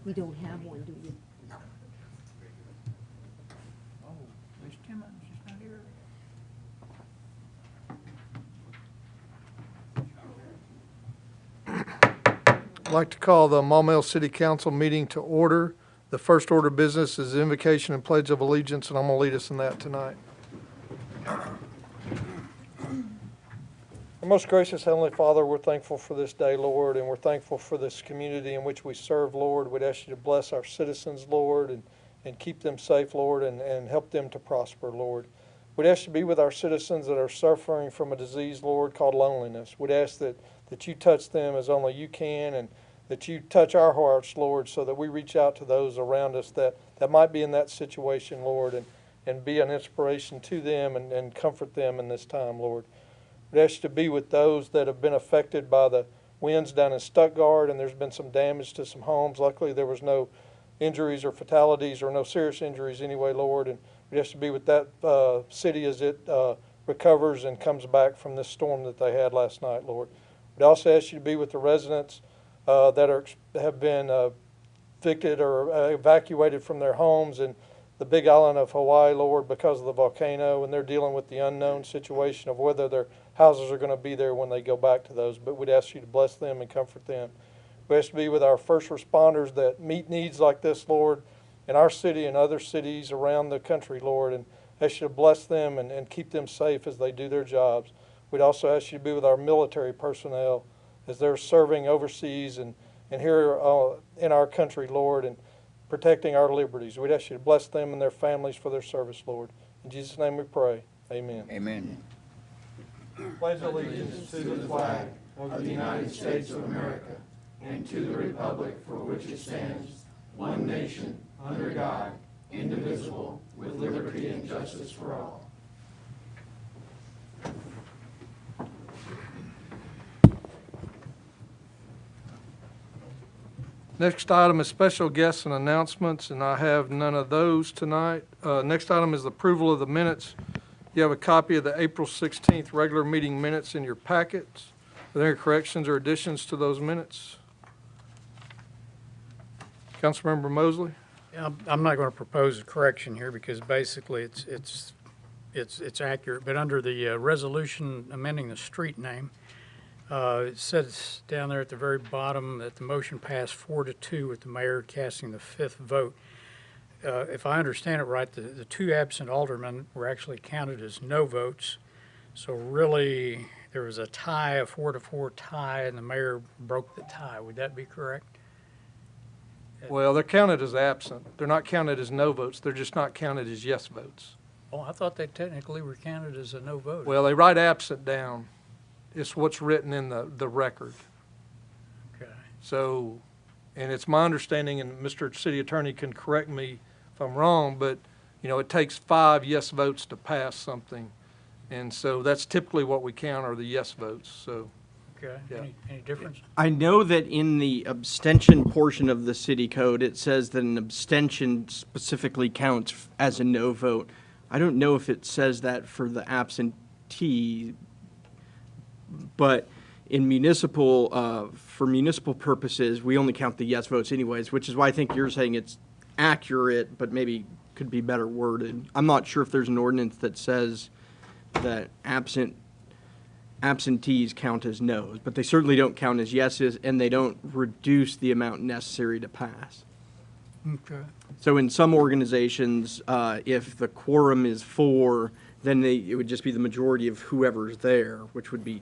We don't have one, do we? Oh, Miss Timmons is not here. I'd like to call the Maumelle City Council meeting to order. The first order of business is invocation and pledge of allegiance, and I'm going to lead us in that tonight. Our most gracious Heavenly Father, we're thankful for this day, Lord, and we're thankful for this community in which we serve, Lord. We'd ask you to bless our citizens, Lord, and keep them safe, Lord, and help them to prosper, Lord. We'd ask you to be with our citizens that are suffering from a disease, Lord, called loneliness. We'd ask that you touch them as only you can, and that you touch our hearts, Lord, so that we reach out to those around us that might be in that situation, Lord, and be an inspiration to them and comfort them in this time, Lord. We'd ask you to be with those that have been affected by the winds down in Stuttgart, and there's been some damage to some homes. Luckily, there was no injuries or fatalities or no serious injuries anyway, Lord, and we'd ask you to be with that city as it recovers and comes back from this storm that they had last night, Lord. We'd also ask you to be with the residents that have been evicted or evacuated from their homes in the Big Island of Hawaii, Lord, because of the volcano, and they're dealing with the unknown situation of whether their houses are going to be there when they go back to those. But we'd ask you to bless them and comfort them. We ask you to be with our first responders that meet needs like this, Lord, in our city and other cities around the country, Lord, and ask you to bless them and keep them safe as they do their jobs. We'd also ask you to be with our military personnel as they're serving overseas and here in our country, Lord, and protecting our liberties. We'd ask you to bless them and their families for their service, Lord. In Jesus' name we pray. Amen. Amen. Pledge allegiance to the flag of the United States of America and to the republic for which it stands, one nation, under God, indivisible, with liberty and justice for all. Next item is special guests and announcements, and I have none of those tonight. Next item is the approval of the minutes. You have a copy of the April 16th regular meeting minutes in your packets. Are there any corrections or additions to those minutes? Councilmember Mosley? Yeah, I'm not going to propose a correction here because basically it's accurate. But under the resolution amending the street name, it says down there at the very bottom that the motion passed 4-2 with the mayor casting the fifth vote. If I understand it right, the two absent aldermen were actually counted as no votes. So really, there was a tie, a 4-4 tie, and the mayor broke the tie. Would that be correct? Well, they're counted as absent. They're not counted as no votes. They're just not counted as yes votes. Oh, I thought they technically were counted as a no vote. Well, they write absent down. It's what's written in the record. Okay. So, and it's my understanding, and Mr. City Attorney can correct me if I'm wrong, but, you know, it takes 5 yes votes to pass something. And so that's typically what we count are the yes votes, so. Okay. Yeah. Any difference? I know that in the abstention portion of the city code, it says that an abstention specifically counts as a no vote. I don't know if it says that for the absentee, but in municipal, for municipal purposes, we only count the yes votes anyways, which is why I think you're saying it's accurate, but maybe could be better worded. I'm not sure if there's an ordinance that says that absentees count as no's, but they certainly don't count as yeses, and they don't reduce the amount necessary to pass. Okay. So in some organizations, if the quorum is 4, then it would just be the majority of whoever's there, which would be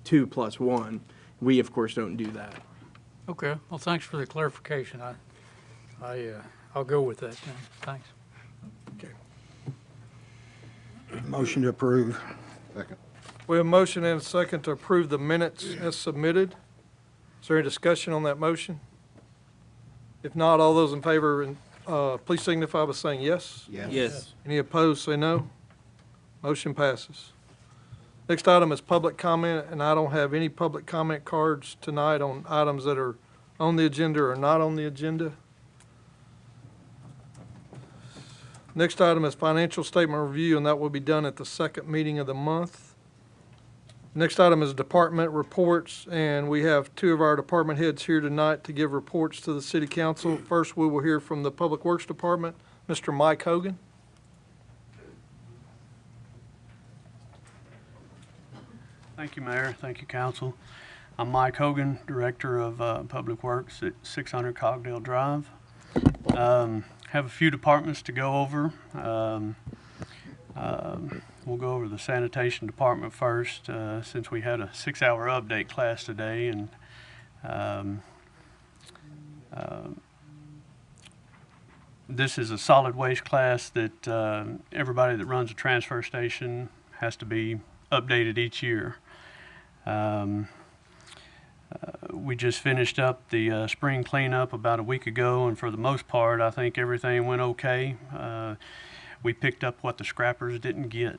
2 plus 1. We, of course, don't do that. Okay. Well, thanks for the clarification. I'll go with that then. Thanks. Motion to approve. Second. We have a motion and a second to approve the minutes as submitted. Is there any discussion on that motion? If not, all those in favor, please signify by saying yes. Yes. Any opposed, say no. Motion passes. Next item is public comment, and I don't have any public comment cards tonight on items that are on the agenda or not on the agenda. Next item is financial statement review, and that will be done at the second meeting of the month. Next item is department reports, and we have two of our department heads here tonight to give reports to the city council. First, we will hear from the Public Works Department, Mr. Mike Hogan. Thank you, Mayor. Thank you, Council. I'm Mike Hogan, Director of Public Works at 600 Cogdale Drive. Have a few departments to go over. We'll go over the sanitation department first, since we had a 6-hour update class today, and this is a solid waste class that everybody that runs a transfer station has to be updated each year. We just finished up the spring cleanup about a week ago, and for the most part, I think everything went okay. We picked up what the scrappers didn't get.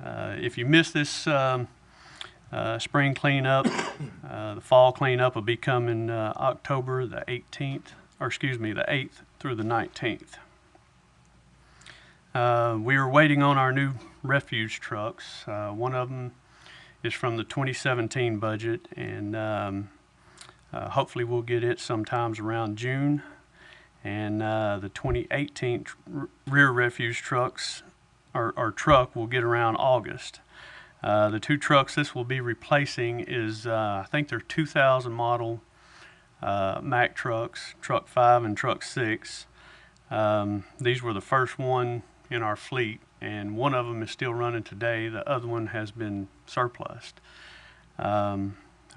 If you miss this spring cleanup, the fall cleanup will be coming October the 18th, or excuse me, the 8th through the 19th. We were waiting on our new refuge trucks. One of them is from the 2017 budget, and hopefully we'll get it sometimes around June. And the 2018 rear refuge trucks, or truck, will get around August. The two trucks this will be replacing is, I think they're 2000 model Mack trucks, Truck 5 and Truck 6. These were the first one in our fleet, and one of them is still running today. The other one has been surplused. I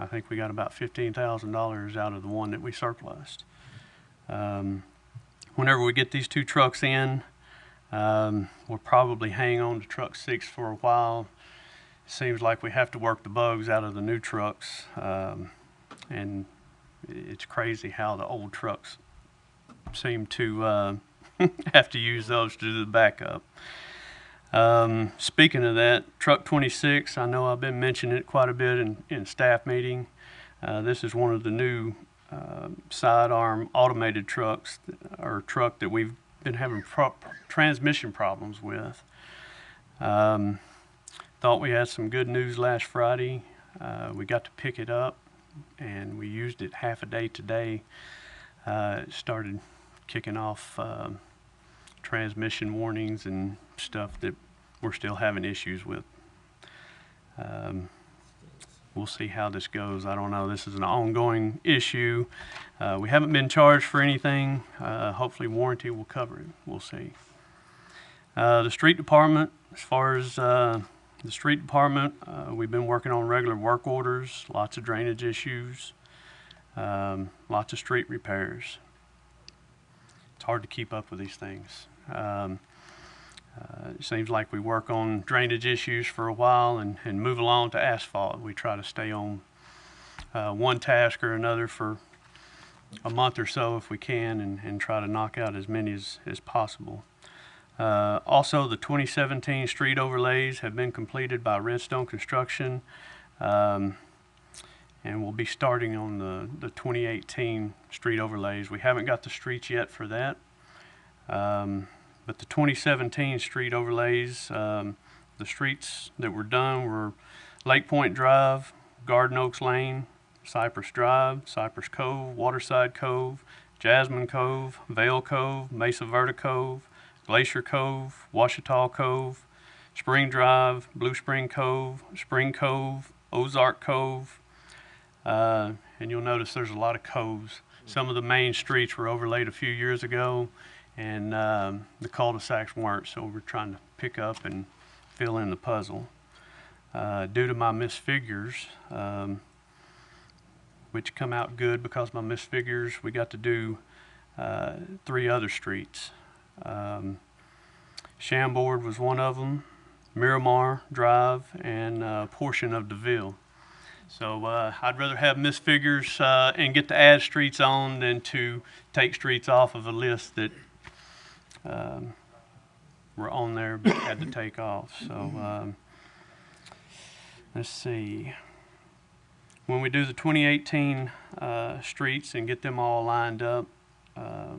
think we got about $15,000 out of the one that we surplused. Whenever we get these two trucks in, we'll probably hang on to Truck 6 for a while. It seems like we have to work the bugs out of the new trucks, and it's crazy how the old trucks seem to have to use those to do the backup. Speaking of that, Truck 26, I know I've been mentioning it quite a bit in staff meeting. This is one of the new sidearm automated trucks, or truck that we've been having transmission problems with. Thought we had some good news last Friday. We got to pick it up, and we used it half a day today. It started kicking off transmission warnings and stuff that we're still having issues with. We'll see how this goes. I don't know. This is an ongoing issue. We haven't been charged for anything. Hopefully warranty will cover it. We'll see. The street department, as far as the street department, we've been working on regular work orders, lots of drainage issues, lots of street repairs. It's hard to keep up with these things. It seems like we work on drainage issues for a while and move along to asphalt. We try to stay on one task or another for a month or so if we can, and try to knock out as many as possible. Also, the 2017 street overlays have been completed by Redstone Construction, and we'll be starting on the 2018 street overlays. We haven't got the streets yet for that. But the 2017 street overlays, the streets that were done were Lake Point Drive, Garden Oaks Lane, Cypress Drive, Cypress Cove, Waterside Cove, Jasmine Cove, Vale Cove, Mesa Verde Cove, Glacier Cove, Washita Cove, Spring Drive, Blue Spring Cove, Ozark Cove, and you'll notice there's a lot of coves. Some of the main streets were overlaid a few years ago, and the cul-de-sacs weren't, so we're trying to pick up and fill in the puzzle. Due to my misfigures, which come out good because my misfigures, we got to do 3 other streets. Chambord was one of them, Miramar Drive, and a portion of DeVille. So I'd rather have misfigures and get to add streets on than to take streets off of a list that were on there but had to take off. So let's see. When we do the 2018 streets and get them all lined up, I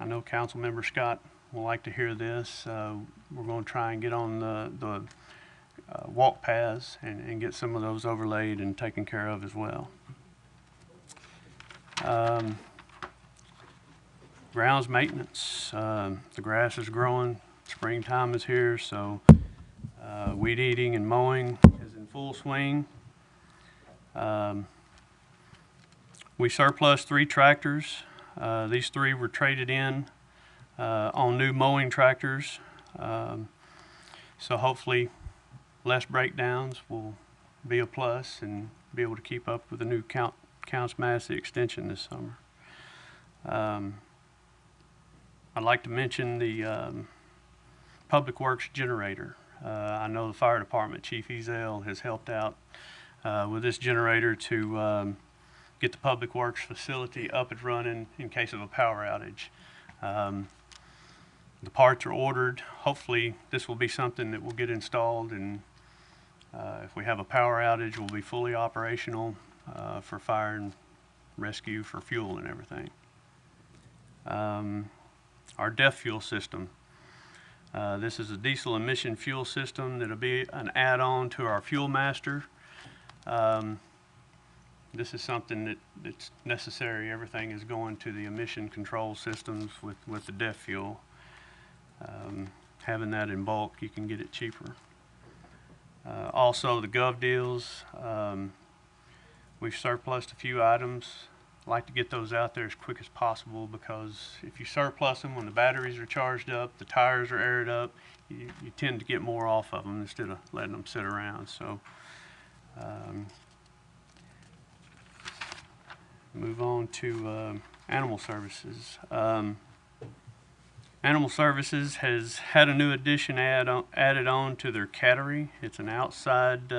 know Councilmember Scott will like to hear this. We're going to try and get on the walk paths and get some of those overlaid and taken care of as well. Grounds maintenance, the grass is growing, springtime is here, so weed eating and mowing is in full swing. We surplus 3 tractors. These 3 were traded in on new mowing tractors. So hopefully less breakdowns will be a plus and be able to keep up with the new Counts Massey extension this summer. I'd like to mention the Public Works generator. I know the fire department, Chief Ezel, has helped out with this generator to get the Public Works facility up and running in case of a power outage. The parts are ordered. Hopefully this will be something that will get installed, and if we have a power outage, we'll be fully operational for fire and rescue, for fuel and everything. Our DEF fuel system. This is a diesel emission fuel system that'll be an add-on to our Fuel Master. This is something that's necessary. Everything is going to the emission control systems with the DEF fuel. Having that in bulk, you can get it cheaper. Also, the Gov deals. We've surplused a few items. I'd like to get those out there as quick as possible, because if you surplus them when the batteries are charged up, the tires are aired up, you tend to get more off of them instead of letting them sit around. So move on to animal services. Animal Services has had a new addition added on to their cattery. It's an outside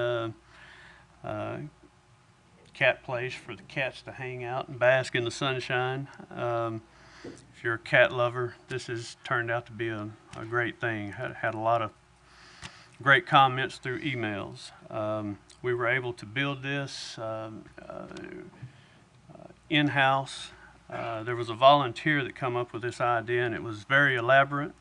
cat place for the cats to hang out and bask in the sunshine. If you're a cat lover, this has turned out to be a great thing. Had a lot of great comments through emails. We were able to build this in-house. There was a volunteer that come up with this idea, and it was very elaborate.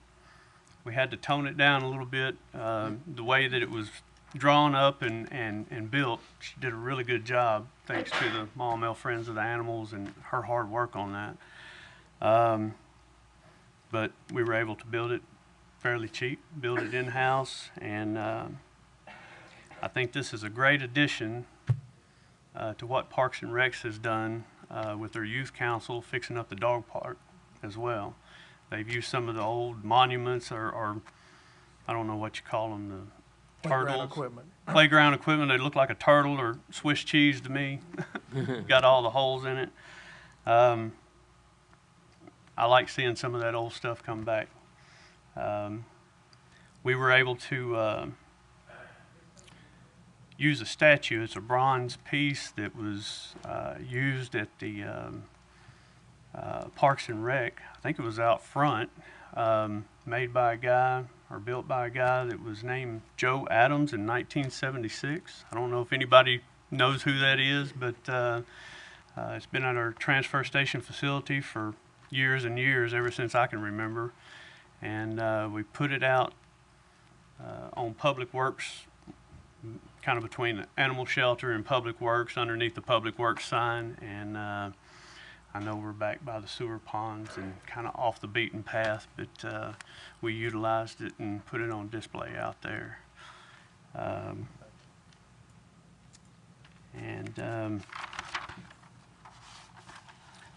We had to tone it down a little bit. The way that it was drawn up and built, she did a really good job, thanks to the Maumelle Friends of the Animals and her hard work on that. But we were able to build it fairly cheap, build it in-house, and I think this is a great addition to what Parks and Recs has done with their youth council, fixing up the dog park as well. They've used some of the old monuments, or I don't know what you call them, the turtles. Playground equipment. They look like a turtle or Swiss cheese to me. Got all the holes in it. I like seeing some of that old stuff come back. We were able to use a statue. It's a bronze piece that was used at the Parks and Rec. I think it was out front, made by a guy, or built by a guy that was named Joe Adams in 1976. I don't know if anybody knows who that is, but it's been at our transfer station facility for years and years, ever since I can remember. And we put it out on Public Works, kind of between the animal shelter and Public Works, underneath the Public Works sign. And I know we're back by the sewer ponds and kind of off the beaten path, but we utilized it and put it on display out there. I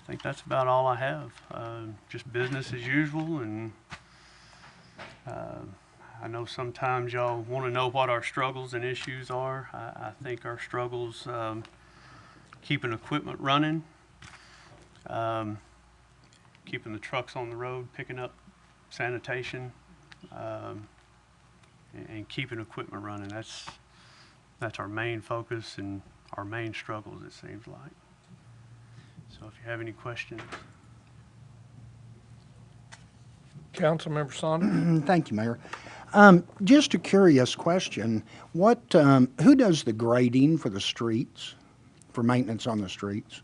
think that's about all I have. Just business as usual, and I know sometimes y'all want to know what our struggles and issues are. I think our struggles, keeping equipment running, keeping the trucks on the road, picking up sanitation, and keeping equipment running. That's our main focus and our main struggles, it seems like. So if you have any questions. Councilmember Saunders? Thank you, Mayor. Just a curious question. Who does the grading for the streets, for maintenance on the streets?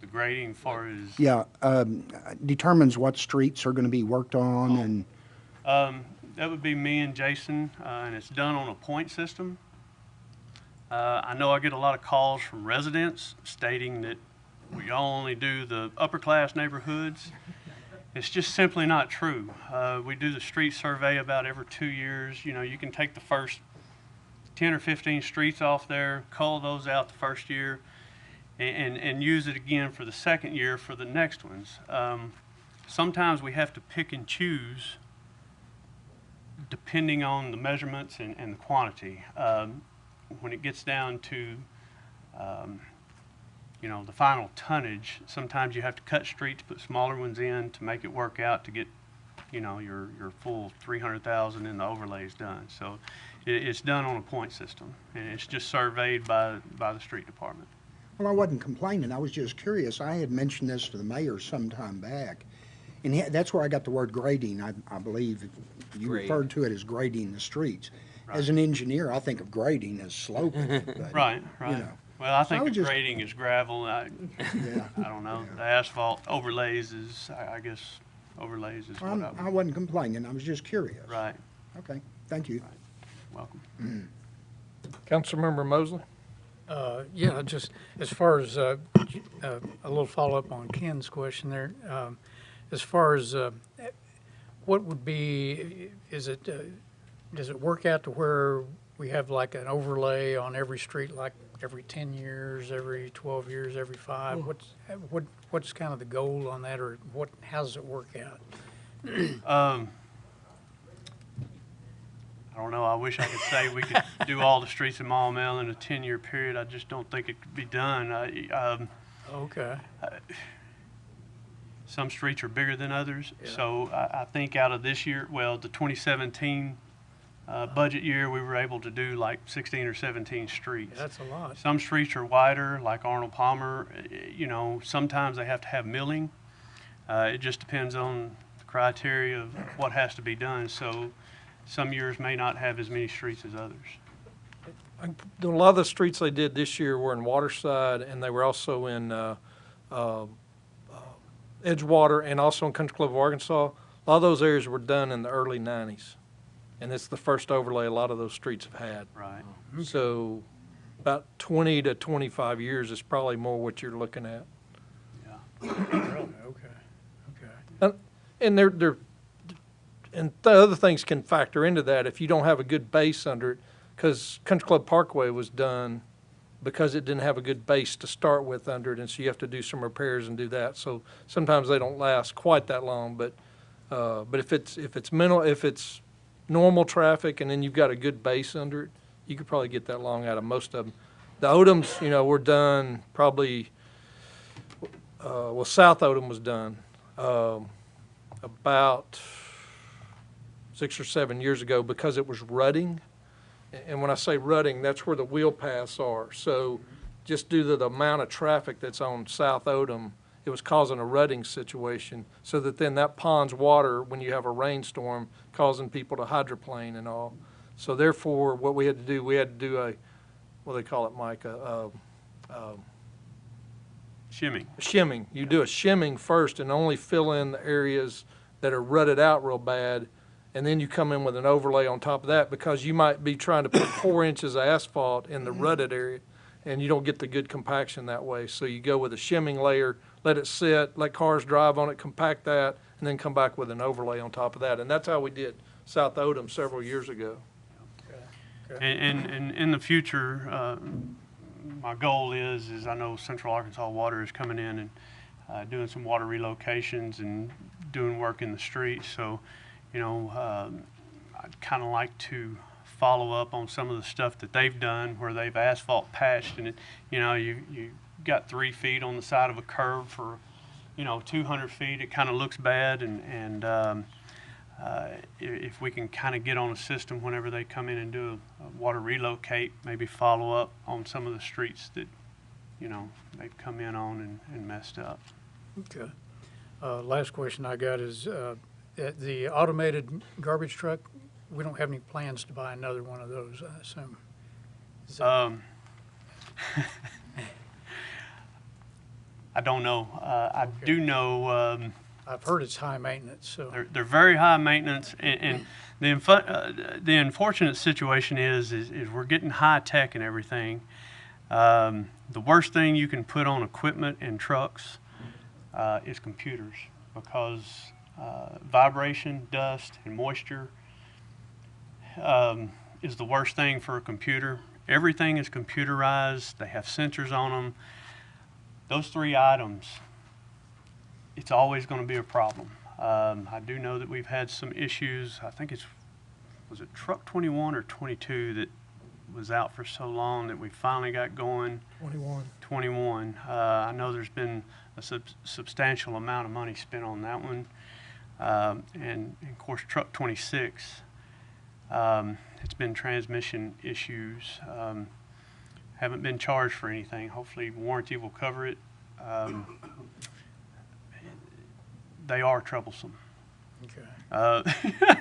The grading far as... Yeah, determines what streets are going to be worked on and... That would be me and Jason, and it's done on a point system. I know I get a lot of calls from residents stating that we only do the upper class neighborhoods. It's just simply not true. We do the street survey about every 2 years. You know, you can take the first 10 or 15 streets off there, cull those out the first year, and use it again for the second year for the next ones. Sometimes we have to pick and choose depending on the measurements and the quantity. When it gets down to you know, the final tonnage, sometimes you have to cut streets, put smaller ones in to make it work out to get, you know, your full 300,000 in the overlays done. So it's done on a point system, and it's just surveyed by the street department. Well, I wasn't complaining. I was just curious. I had mentioned this to the mayor some time back, and that's where I got the word grading. I believe you Grade. referred to it as grading the streets. As an engineer, I think of grading as sloping. But, Right. You know. Well, I So I think was the just- grading is gravel. Yeah. I don't know. The asphalt overlays is, I guess, overlays is what I wasn't complaining. I was just curious. Right. Okay. Thank you. Welcome. Councilmember Mosley? Yeah, just as far as a little follow-up on Ken's question there, as far as what would be, does it work out to where we have like an overlay on every street, like every 10 years, every 12 years, every 5? What's kind of the goal on that, or how does it work out? I don't know. I wish I could say we could do all the streets in Maumelle in a 10-year period. I just don't think it could be done. Okay. Some streets are bigger than others. So I think out of this year, well, the 2017 budget year, we were able to do like 16 or 17 streets. That's a lot. Some streets are wider, like Arnold Palmer. You know, sometimes they have to have milling. It just depends on the criteria of what has to be done. So some years may not have as many streets as others. A lot of the streets they did this year were in Waterside, and they were also in Edgewater and also in Country Club of Arkansas. A lot of those areas were done in the early 90s, and it's the first overlay a lot of those streets have had. Right. So about 20 to 25 years is probably more what you're looking at. Yeah. Really? Okay. And and the other things can factor into that if you don't have a good base under it, because Country Club Parkway was done because it didn't have a good base to start with under it, and so you have to do some repairs and do that. So sometimes they don't last quite that long, but if it's normal traffic and then you've got a good base under it, you could probably get that long out of most of them. The Odoms, you know, were done probably, South Odom was done about 6 or 7 years ago because it was rutting. And when I say rutting, that's where the wheel paths are. So just due to the amount of traffic that's on South Odom, it was causing a rutting situation, so that then that pond's water, when you have a rainstorm, causing people to hydroplane and all. So therefore, what we had to do a, what do they call it, Mike? Shimming. Shimming. You do a shimming first and only fill in the areas that are rutted out real bad, and then you come in with an overlay on top of that, because you might be trying to put 4 inches of asphalt in the rutted area, and you don't get the good compaction that way. So you go with a shimming layer, let it sit, let cars drive on it, compact that, and then come back with an overlay on top of that. And that's how we did South Odom several years ago. And in the future, my goal is I know Central Arkansas Water is coming in and doing some water relocations and doing work in the streets. So, you know, I'd kind of like to follow up on some of the stuff that they've done where they've asphalt patched, and you know, you got 3 feet on the side of a curve for, you know, 200 feet. It kind of looks bad, and if we can kind of get on a system whenever they come in and do a water relocate, maybe follow up on some of the streets that, you know, they've come in on and messed up. Okay. Last question I got is, the automated garbage truck, we don't have any plans to buy another one of those, I assume. Is that- I don't know. I do know I've heard it's high maintenance, so. They're very high maintenance, and the unfortunate situation is we're getting high tech and everything. The worst thing you can put on equipment and trucks is computers, because vibration, dust, and moisture is the worst thing for a computer. Everything is computerized. They have sensors on them. Those three items, it's always going to be a problem. I do know that we've had some issues. I think was it truck 21 or 22 that was out for so long that we finally got going? 21. I know there's been a substantial amount of money spent on that one. And of course, truck 26, it's been transmission issues. Haven't been charged for anything. Hopefully warranty will cover it. They are troublesome. Okay.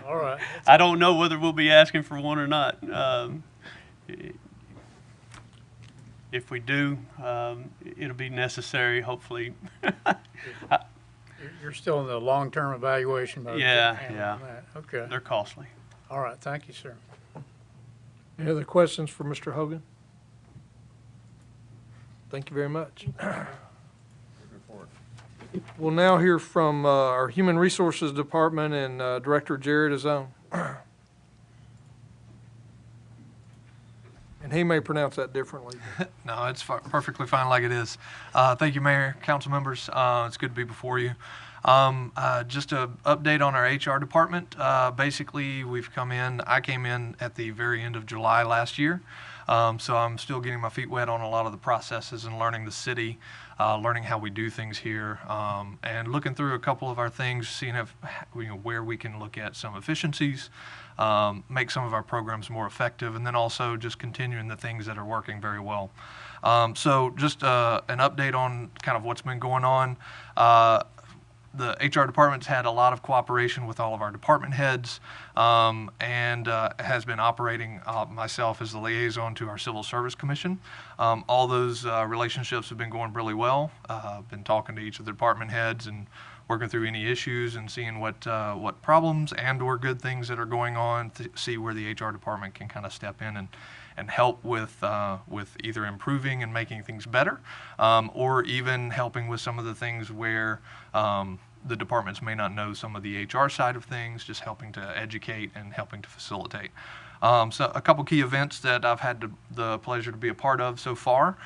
All right. I don't know whether we'll be asking for one or not. If we do, it'll be necessary, hopefully. You're still in the long-term evaluation mode. Yeah. That. Okay. They're costly. All right. Thank you, sir. Any other questions for Mr. Hogan? Thank you very much. We'll now hear from our Human Resources Department and Director Jared Azone. And he may pronounce that differently. No, it's perfectly fine like it is. Thank you, Mayor, council members. It's good to be before you. Just an update on our HR department. Basically, I came in at the very end of July last year. So I'm still getting my feet wet on a lot of the processes and learning the city, learning how we do things here, and looking through a couple of our things, seeing where we can look at some efficiencies, make some of our programs more effective, and then also just continuing the things that are working very well. So just an update on kind of what's been going on. The HR department's had a lot of cooperation with all of our department heads, and has been operating myself as the liaison to our Civil Service Commission. All those relationships have been going really well. Been talking to each of the department heads and working through any issues and seeing what problems and or good things that are going on to see where the HR department can kind of step in and help with either improving and making things better, or even helping with some of the things where the departments may not know some of the HR side of things, just helping to educate and helping to facilitate. So a couple key events that I've had the pleasure to be a part of so far.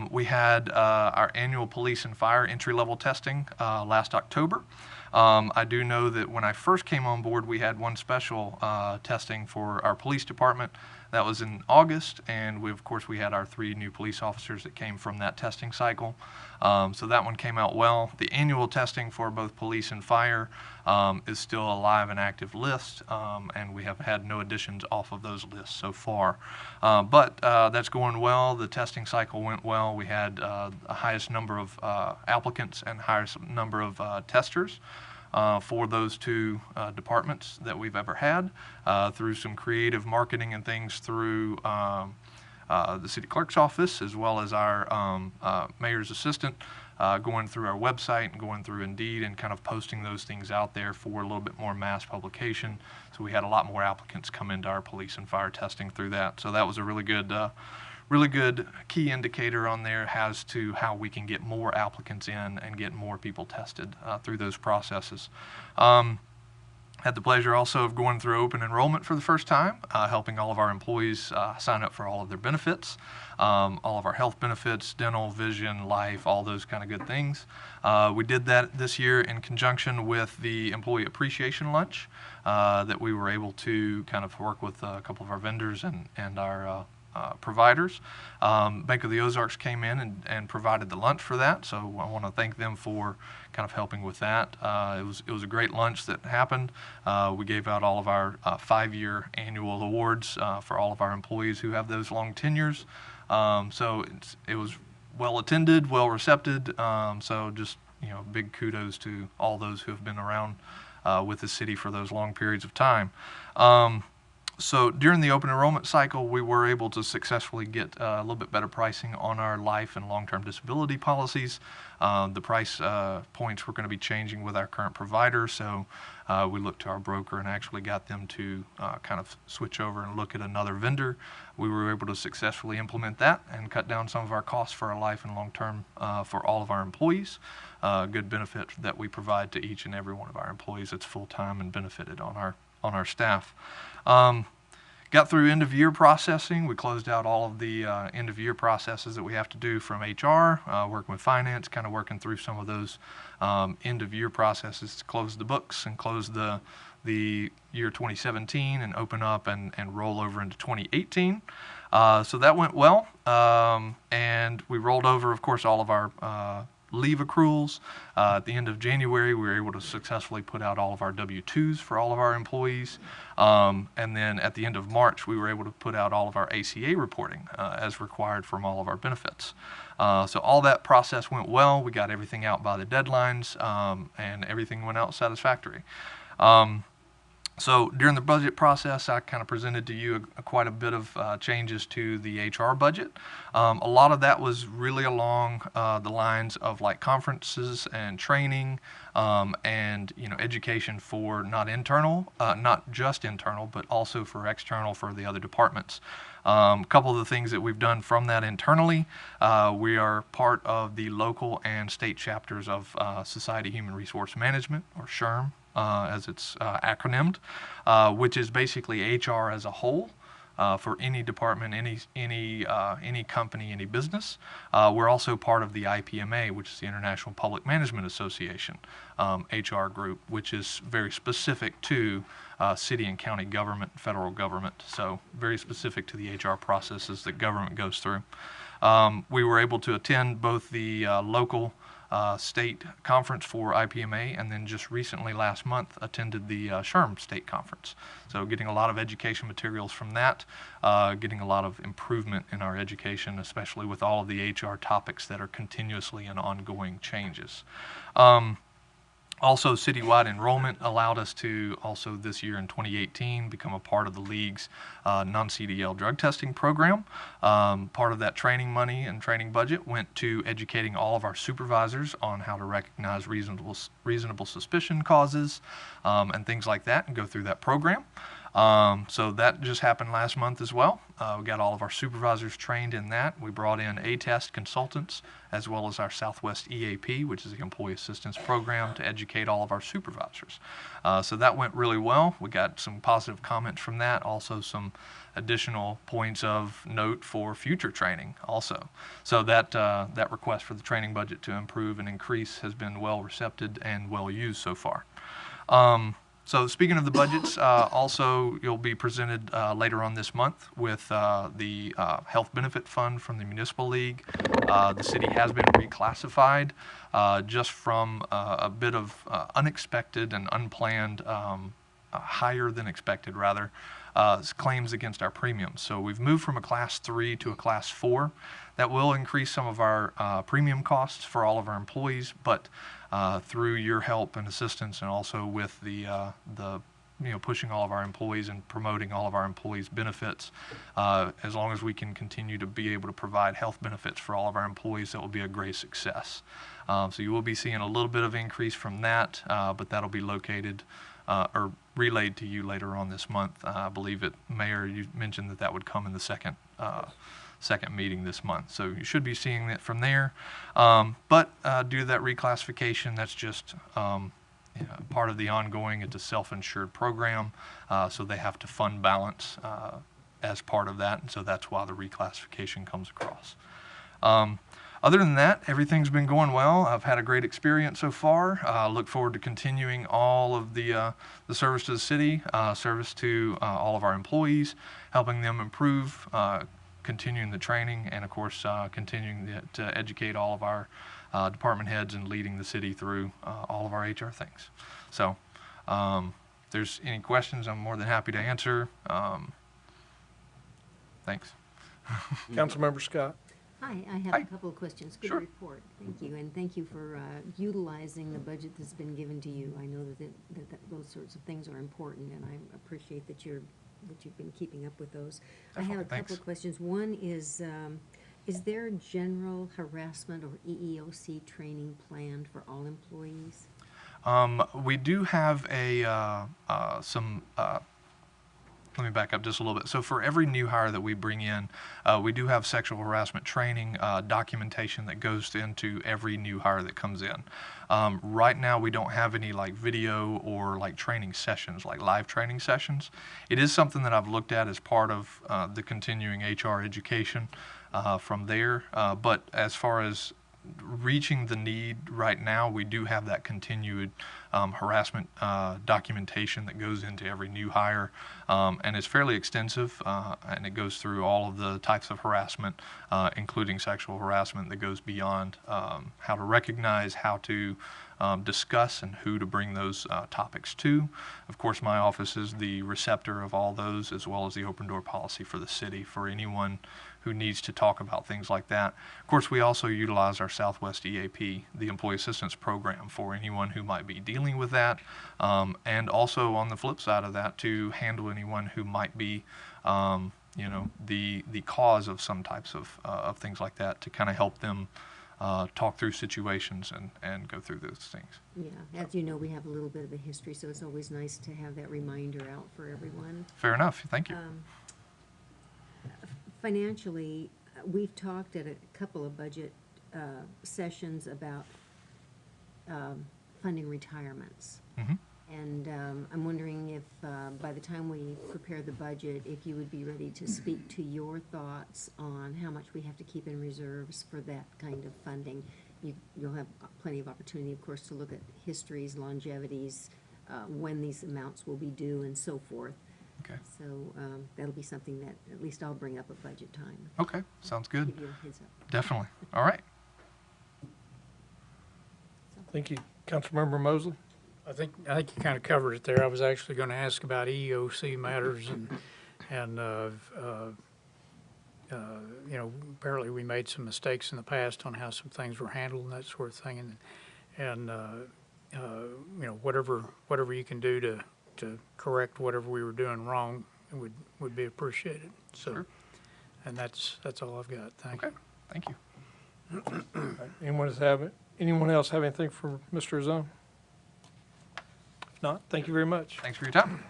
We had our annual police and fire entry-level testing last October. I do know that when I first came on board, we had one special testing for our police department. That was in August, and of course we had our 3 new police officers that came from that testing cycle. So that one came out well. The annual testing for both police and fire is still a live and active list, and we have had no additions off of those lists so far. But that's going well. The testing cycle went well. We had the highest number of applicants and highest number of testers for those 2 departments that we've ever had, through some creative marketing and things through the city clerk's office, as well as our mayor's assistant, going through our website and going through Indeed and kind of posting those things out there for a little bit more mass publication. So we had a lot more applicants come into our police and fire testing through that. So that was a really good key indicator on there as to how we can get more applicants in and get more people tested through those processes. Had the pleasure also of going through open enrollment for the first time, helping all of our employees sign up for all of their benefits, all of our health benefits, dental, vision, life, all those kind of good things. We did that this year in conjunction with the Employee Appreciation Lunch that we were able to kind of work with a couple of our vendors and our providers. Bank of the Ozarks came in and provided the lunch for that, so I want to thank them for kind of helping with that. It was a great lunch that happened. We gave out all of our 5-year annual awards for all of our employees who have those long tenures. So it was well attended, well received. So just big kudos to all those who have been around with the city for those long periods of time. So during the open enrollment cycle, we were able to successfully get a little bit better pricing on our life and long-term disability policies. The price points were going to be changing with our current provider, so we looked to our broker and actually got them to kind of switch over and look at another vendor. We were able to successfully implement that and cut down some of our costs for our life and long-term for all of our employees. Good benefit that we provide to each and every one of our employees that's full-time and benefited on our staff. Got through end of year processing. We closed out all of the end of year processes that we have to do from HR, working with finance, kind of working through some of those end of year processes to close the books and close the year 2017 and open up and roll over into 2018. So that went well. And we rolled over, of course, all of our leave accruals. At the end of January, we were able to successfully put out all of our W-2s for all of our employees. And then at the end of March, we were able to put out all of our ACA reporting as required from all of our benefits. So all that process went well. We got everything out by the deadlines, and everything went out satisfactory. So during the budget process, I kind of presented to you quite a bit of changes to the HR budget. A lot of that was really along the lines of like conferences and training, and education for not just internal, but also for external for the other departments. A couple of the things that we've done from that internally, we are part of the local and state chapters of Society Human Resource Management, or SHRM. As it's acronymed, which is basically HR as a whole for any department, any company, any business. We're also part of the IPMA, which is the International Public Management Association HR group, which is very specific to city and county government, federal government. So very specific to the HR processes that government goes through. We were able to attend both the local state conference for IPMA, and then just recently last month attended the SHRM state conference. So getting a lot of education materials from that, getting a lot of improvement in our education, especially with all of the HR topics that are continuously and ongoing changes. Also, citywide enrollment allowed us to also this year in 2018 become a part of the league's non-CDL drug testing program. Part of that training money and training budget went to educating all of our supervisors on how to recognize reasonable suspicion causes and things like that, and go through that program. So that just happened last month as well. We got all of our supervisors trained in that. We brought in A-Test consultants as well as our Southwest EAP, which is the Employee Assistance Program, to educate all of our supervisors. So that went really well. We got some positive comments from that, also some additional points of note for future training also. So that request for the training budget to improve and increase has been well received and well used so far. So speaking of the budgets, also you'll be presented later on this month with the health benefit fund from the Municipal League. The city has been reclassified just from a bit of unexpected and unplanned, higher than expected rather, claims against our premiums. So we've moved from a Class 3 to a Class 4. That will increase some of our premium costs for all of our employees, but through your help and assistance, and also with the pushing all of our employees and promoting all of our employees' benefits, as long as we can continue to be able to provide health benefits for all of our employees, that will be a great success. So you will be seeing a little bit of increase from that, but that'll be located or relayed to you later on this month. I believe Mayor, you mentioned that would come in the second meeting this month. So you should be seeing that from there. But due to that reclassification, that's just part of the ongoing. It's a self-insured program, so they have to fund balance as part of that, and so that's why the reclassification comes across. Other than that, everything's been going well. I've had a great experience so far. Look forward to continuing all of the service to the city, service to all of our employees, helping them improve, continuing the training, and of course continuing to educate all of our department heads and leading the city through all of our HR things. So if there's any questions, I'm more than happy to answer. Thanks. Councilmember Scott. Hi, I have Hi. a couple of questions. Good Sure. report. Thank you. And thank you for utilizing the budget that's been given to you. I know that those sorts of things are important, and I appreciate that you're that you've been keeping up with those. I have a couple Thanks. of questions. One is there general harassment or EEOC training planned for all employees? We do have let me back up just a little bit. So for every new hire that we bring in, we do have sexual harassment training documentation that goes into every new hire that comes in. Right now, we don't have any like video or like training sessions, like live training sessions. It is something that I've looked at as part of the continuing HR education from there. But as far as reaching the need right now, we do have that continued harassment documentation that goes into every new hire, and it's fairly extensive, and it goes through all of the types of harassment, including sexual harassment that goes beyond how to recognize, how to discuss, and who to bring those topics to. Of course, my office is the receptor of all those, as well as the open door policy for the city for anyone who needs to talk about things like that. Of course, we also utilize our Southwest EAP, the Employee Assistance Program, for anyone who might be dealing with that, and also on the flip side of that, to handle anyone who might be, the cause of some types of things like that, to kind of help them talk through situations and go through those things. Yeah, as you know, we have a little bit of a history, so it's always nice to have that reminder out for everyone. Fair enough. Thank you. Financially, we've talked at a couple of budget sessions about funding retirements. Mhm. And I'm wondering if, by the time we prepare the budget, if you would be ready to speak to your thoughts on how much we have to keep in reserves for that kind of funding. You'll have plenty of opportunity, of course, to look at histories, longevities, when these amounts will be due, and so forth. Okay. So that'll be something that at least I'll bring up at budget time. Okay. Sounds good. Give you a heads up. Definitely. All right. Thank you. Councilmember Mosley? I think you kind of covered it there. I was actually going to ask about EEOC matters and apparently we made some mistakes in the past on how some things were handled and that sort of thing, and whatever you can do to correct whatever we were doing wrong would be appreciated. So, Sure. and that's all I've got. Thank Okay. you. Thank you. Anyone else have anything for Mr. Azone? If not, thank you very much. Thanks for your time.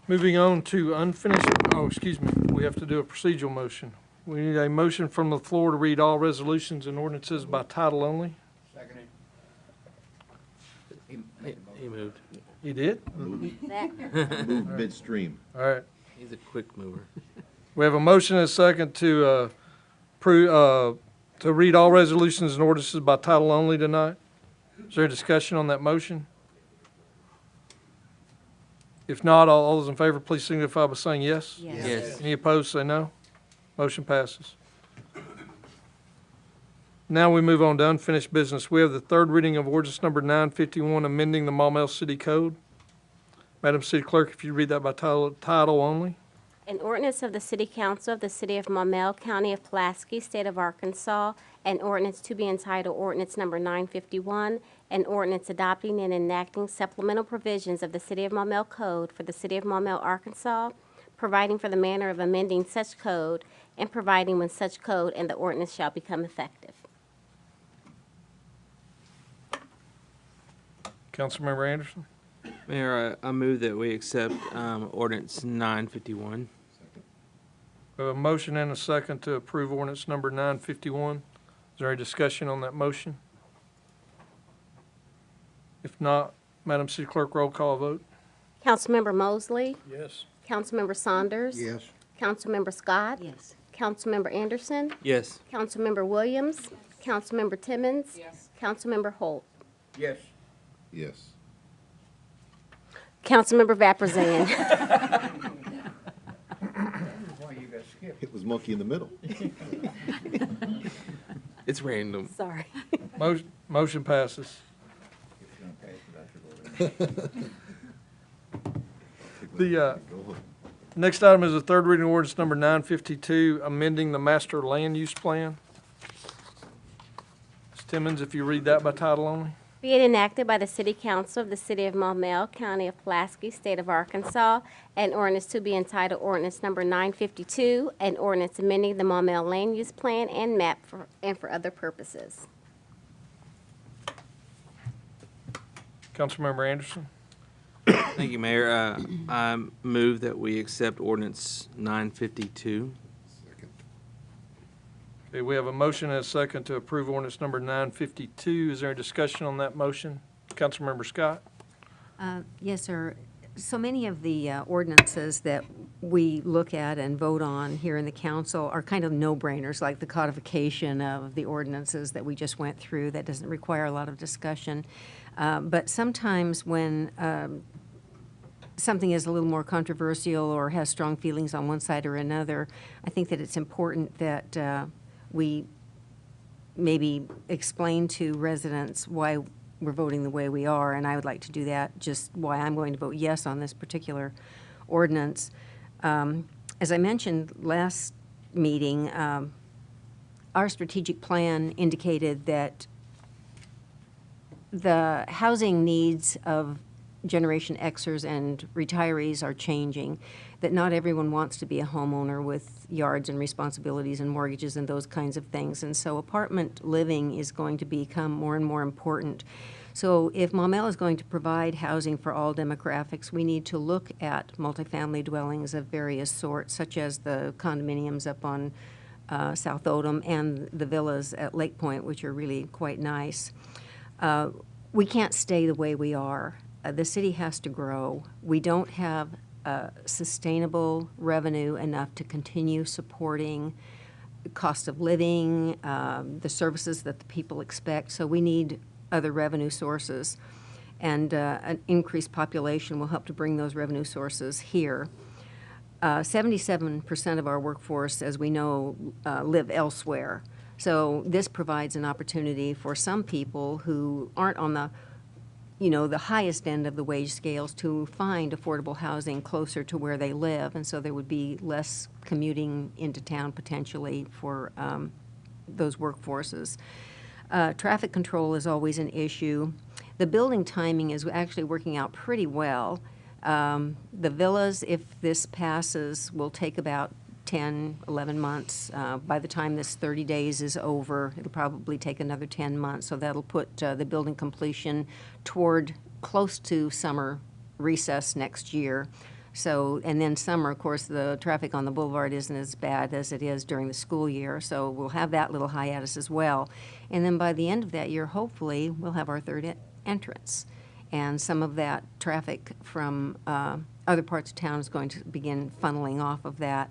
Moving on to unfinished, we have to do a procedural motion. We need a motion from the floor to read all resolutions and ordinances by title only. He moved. You did? Move midstream. All right. He's a quick mover. We have a motion and a second to read all resolutions and ordinances by title only tonight. Is there a discussion on that motion? If not, all those in favor, please signify by saying yes. Yes. Any opposed, say no. Motion passes. Now we move on to unfinished business. We have the third reading of ordinance number 951, amending the Maumelle City Code. Madam City Clerk, if you read that by title only. An ordinance of the City Council of the City of Maumelle, County of Pulaski, State of Arkansas, an ordinance to be entitled Ordinance Number 951, an ordinance adopting and enacting supplemental provisions of the City of Maumelle Code for the City of Maumelle, Arkansas, providing for the manner of amending such code, and providing when such code and the ordinance shall become effective. Councilmember Anderson. Mayor, I move that we accept ordinance 951. We have a motion and a second to approve ordinance number 951. Is there any discussion on that motion? If not, Madam City Clerk, roll call vote. Councilmember Mosley, Yes. Councilmember Saunders. Yes. Councilmember Scott. Yes. Councilmember Anderson. Yes. Councilmember Williams. Councilmember Timmons. Yes. Councilmember Holt. Yes. Councilmember Vapurzian. It was monkey in the middle. It's random. Sorry. Motion passes. The next item is the third reading ordinance number 952, amending the master land use plan. Ms. Timmons, if you read that by title only. Be it enacted by the City Council of the City of Maumelle, County of Pulaski, State of Arkansas, an ordinance to be entitled Ordinance Number 952, an ordinance amending the Maumelle Land Use Plan and map and for other purposes. Councilmember Anderson. Thank you, Mayor. I move that we accept ordinance 952. Okay, we have a motion and a second to approve ordinance number 952. Is there a discussion on that motion? Councilmember Scott? Yes, sir. So many of the ordinances that we look at and vote on here in the council are kind of no-brainers, like the codification of the ordinances that we just went through. That doesn't require a lot of discussion. But sometimes when something is a little more controversial or has strong feelings on one side or another, I think that it's important that we maybe explain to residents why we're voting the way we are, and I would like to do that, just why I'm going to vote yes on this particular ordinance. As I mentioned last meeting, our strategic plan indicated that the housing needs of Generation Xers and retirees are changing, that not everyone wants to be a homeowner with yards and responsibilities and mortgages and those kinds of things. And so apartment living is going to become more and more important. So if Maumelle is going to provide housing for all demographics, we need to look at multifamily dwellings of various sorts, such as the condominiums up on South Odom and the villas at Lake Point, which are really quite nice. We can't stay the way we are. The city has to grow. We don't have sustainable revenue enough to continue supporting cost of living, the services that the people expect. So we need other revenue sources. And an increased population will help to bring those revenue sources here. 77% of our workforce, as we know, live elsewhere. So this provides an opportunity for some people who aren't on the the highest end of the wage scales to find affordable housing closer to where they live, and so there would be less commuting into town potentially for those workforces. Traffic control is always an issue. The building timing is actually working out pretty well. The villas, if this passes, will take about 10, 11 months. By the time this 30 days is over, it'll probably take another 10 months. So that'll put the building completion toward close to summer recess next year. So, and then summer, of course, the traffic on the boulevard isn't as bad as it is during the school year. So we'll have that little hiatus as well. And then by the end of that year, hopefully, we'll have our third entrance. And some of that traffic from other parts of town is going to begin funneling off of that.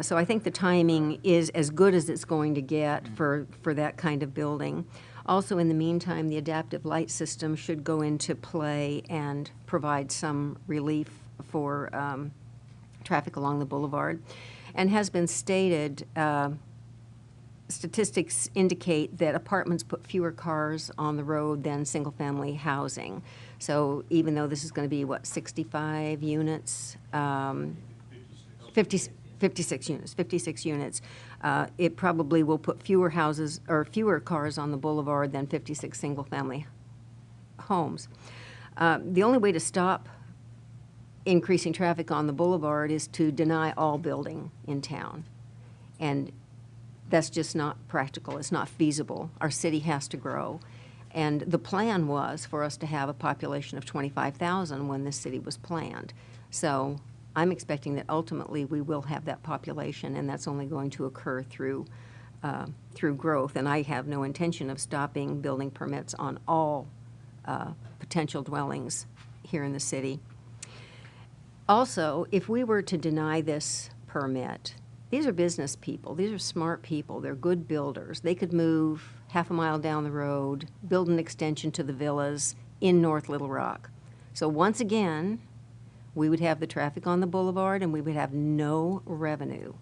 So I think the timing is as good as it's going to get for that kind of building. Also, in the meantime, the adaptive light system should go into play and provide some relief for traffic along the boulevard. And has been stated, statistics indicate that apartments put fewer cars on the road than single-family housing. So even though this is going to be, 65 units? 56 units. It probably will put fewer houses or fewer cars on the boulevard than 56 single-family homes. The only way to stop increasing traffic on the boulevard is to deny all building in town. And that's just not practical. It's not feasible. Our city has to grow. And the plan was for us to have a population of 25,000 when this city was planned. So I'm expecting that ultimately we will have that population, and that's only going to occur through growth. And I have no intention of stopping building permits on all potential dwellings here in the city. Also, if we were to deny this permit, these are business people. These are smart people. They're good builders. They could move half a mile down the road, build an extension to the villas in North Little Rock. So once again, we would have the traffic on the boulevard and we would have no revenue.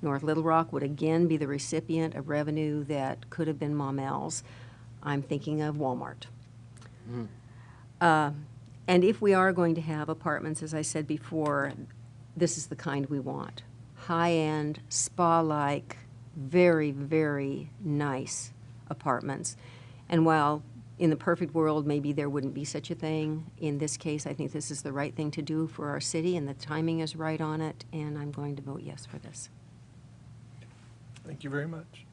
North Little Rock would again be the recipient of revenue that could have been Maumelle's. I'm thinking of Walmart. And if we are going to have apartments, as I said before, this is the kind we want. High-end, spa-like, very, very nice apartments. And while in the perfect world, maybe there wouldn't be such a thing. In this case, I think this is the right thing to do for our city, and the timing is right on it, and I'm going to vote yes for this. Thank you very much.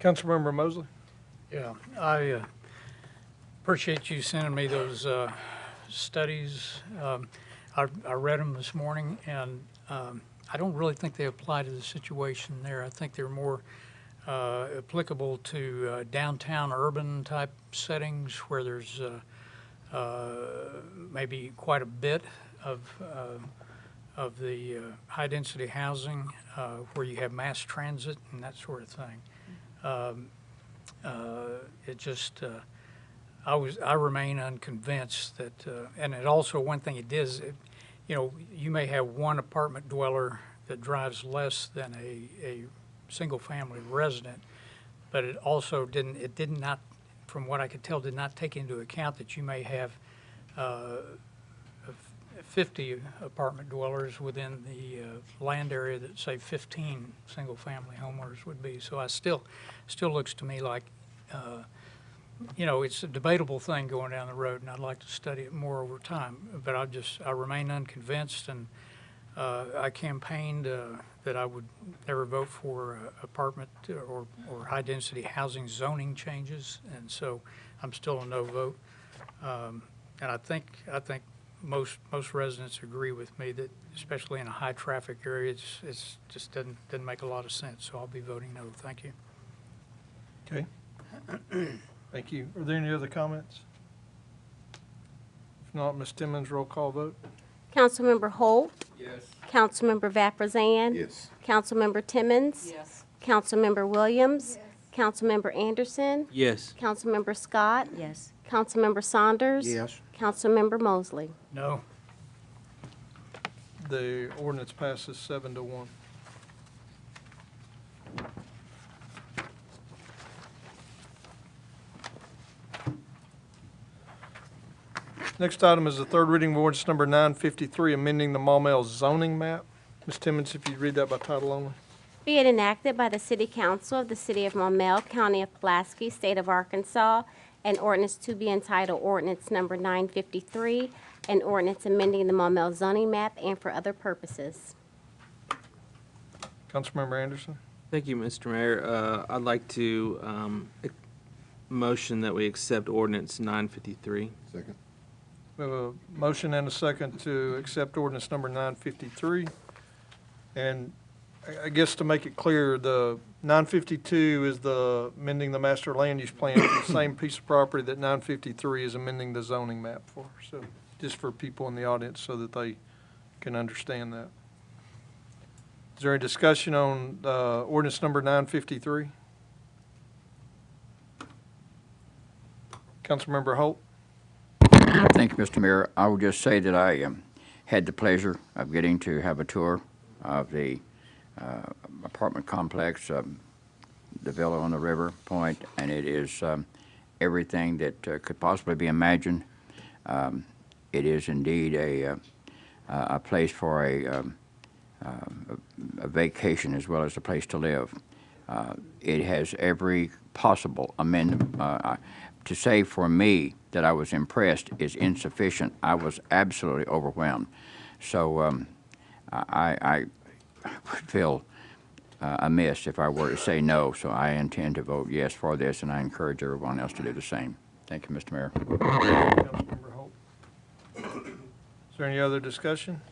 Councilmember Mosley? Yeah, I appreciate you sending me those studies. I read them this morning, and I don't really think they apply to the situation there. I think they're more applicable to downtown urban type settings where there's maybe quite a bit of the high-density housing where you have mass transit and that sort of thing. It just, I remain unconvinced that, and it also, one thing it does, you know, you may have one apartment dweller that drives less than a single-family resident, but it also did not, from what I could tell, did not take into account that you may have 50 apartment dwellers within the land area that, say, 15 single-family homeowners would be. So I still looks to me like, you know, it's a debatable thing going down the road, and I'd like to study it more over time. But I remain unconvinced, and I campaigned that I would never vote for apartment or high-density housing zoning changes, and so I'm still a no vote. And I think most residents agree with me that, especially in a high-traffic area, it's just doesn't make a lot of sense. So I'll be voting no. Thank you. Okay. Thank you. Are there any other comments? If not, Ms. Timmons, roll call vote. Councilmember Holt. Yes. Councilmember Vapurzian. Yes. Councilmember Timmons. Yes. Councilmember Williams. Councilmember Anderson. Yes. Councilmember Scott. Yes. Councilmember Saunders. Yes. Councilmember Mosley. No. The ordinance passes 7-1. Next item is the third reading of ordinance number 953, amending the Maumelle zoning map. Ms. Timmons, if you'd read that by title only. Be it enacted by the City Council of the City of Maumelle, County of Pulaski, State of Arkansas, an ordinance to be entitled Ordinance Number 953, an ordinance amending the Maumelle zoning map and for other purposes. Councilmember Anderson. Thank you, Mr. Mayor. I'd like to motion that we accept ordinance 953. Second. We have a motion and a second to accept ordinance number 953. And I guess to make it clear, the 952 is the amending the master land use plan for the same piece of property that 953 is amending the zoning map for. So just for people in the audience so that they can understand that. Is there any discussion on ordinance number 953? Councilmember Holt? Thank you, Mr. Mayor. I will just say that I had the pleasure of getting to have a tour of the apartment complex, the villa on the river point, and it is everything that could possibly be imagined. It is indeed a place for a vacation as well as a place to live. It has every possible amendment. To say for me that I was impressed is insufficient. I was absolutely overwhelmed. So I would feel amiss if I were to say no. So I intend to vote yes for this, and I encourage everyone else to do the same. Thank you, Mr. Mayor. Councilmember Holt. Is there any other discussion?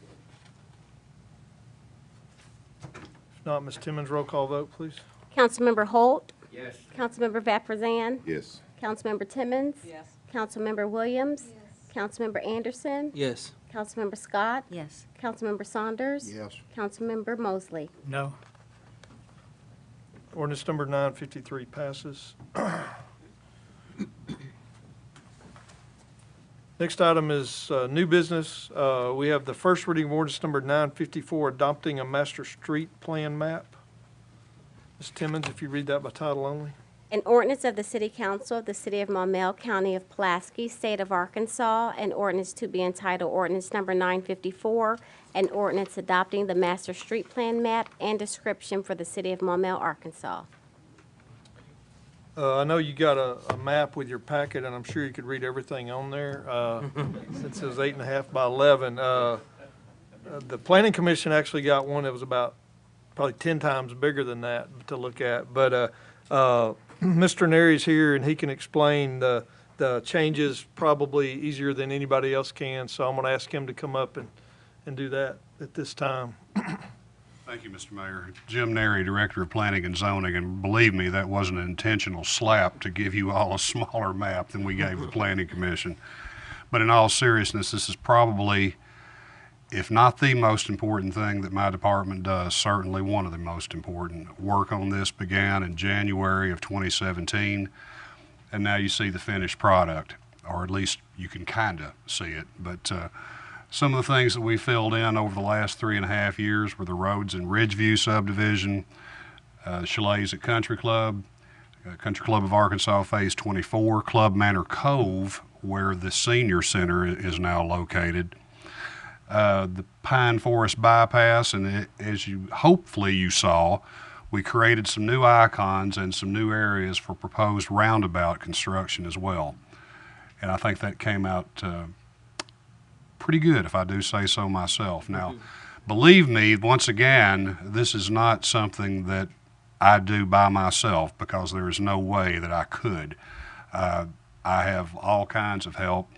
If not, Ms. Timmons, roll call vote, please. Councilmember Holt. Yes. Councilmember Vapurzian. Yes. Councilmember Timmons. Yes. Councilmember Williams. Councilmember Anderson. Yes. Councilmember Scott. Yes. Councilmember Saunders. Yes. Councilmember Mosley. No. Ordinance number 953 passes. Next item is new business. We have the first reading of ordinance number 954, adopting a master street plan map. Ms. Timmons, if you read that by title only. An ordinance of the City Council of the City of Maumelle, County of Pulaski, State of Arkansas, an ordinance to be entitled Ordinance Number 954, an ordinance adopting the master street plan map and description for the City of Maumelle, Arkansas. I know you got a map with your packet, and I'm sure you could read everything on there. Since it was 8.5 by 11. The Planning Commission actually got one that was about probably 10 times bigger than that to look at. But Mr. Nary's here, and he can explain the changes probably easier than anybody else can. So I'm going to ask him to come up and do that at this time. Thank you, Mr. Mayor. Jim Nary, Director of Planning and Zoning, and believe me, that wasn't an intentional slap to give you all a smaller map than we gave the Planning Commission. But in all seriousness, this is probably, if not the most important thing that my department does, certainly one of the most important. Work on this began in January of 2017, and now you see the finished product, or at least you can kind of see it. But some of the things that we filled in over the last 3.5 years were the roads in Ridgeview subdivision, chalets at Country Club of Arkansas Phase 24, Club Manor Cove, where the senior center is now located, the Pine Forest Bypass, and as you hopefully you saw, we created some new icons and some new areas for proposed roundabout construction as well. And I think that came out pretty good, if I do say so myself. Now, believe me, once again, this is not something that I do by myself, because there is no way that I could. I have all kinds of help.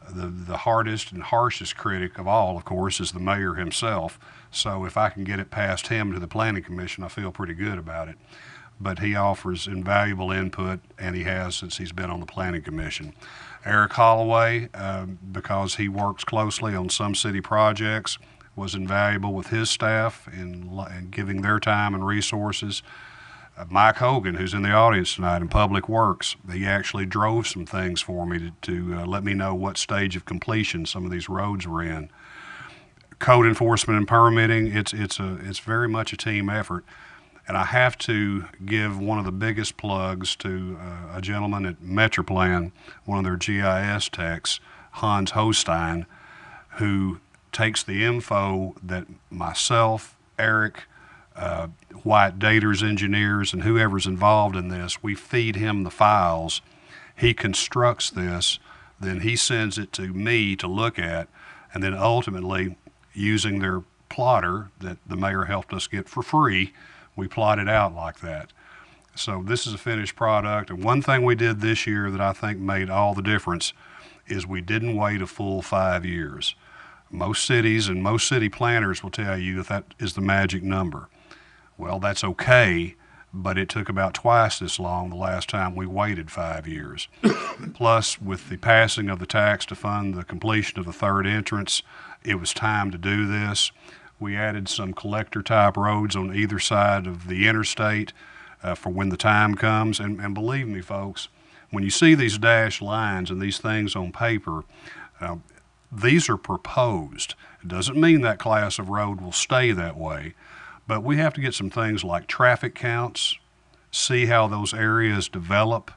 The hardest and harshest critic of all, of course, is the mayor himself. So if I can get it past him to the Planning Commission, I feel pretty good about it. But he offers invaluable input, and he has since he's been on the Planning Commission. Eric Holloway, because he works closely on some city projects, was invaluable with his staff in giving their time and resources. Mike Hogan, who's in the audience tonight in Public Works, he actually drove some things for me to let me know what stage of completion some of these roads were in. Code enforcement and permitting, it's very much a team effort. And I have to give one of the biggest plugs to a gentleman at Metroplan, one of their GIS techs, Hans Hostein, who takes the info that myself, Eric, White Daters engineers, and whoever's involved in this, we feed him the files. He constructs this, then he sends it to me to look at, and then ultimately, using their plotter that the mayor helped us get for free, we plot it out like that. So this is a finished product. And one thing we did this year that I think made all the difference is we didn't wait a full 5 years. Most cities and most city planners will tell you that is the magic number. Well, that's okay, but it took about twice this long the last time we waited 5 years. Plus, with the passing of the tax to fund the completion of the third entrance, it was time to do this. We added some collector-type roads on either side of the interstate for when the time comes. And believe me, folks, when you see these dashed lines and these things on paper, these are proposed. It doesn't mean that class of road will stay that way, but we have to get some things like traffic counts, see how those areas develop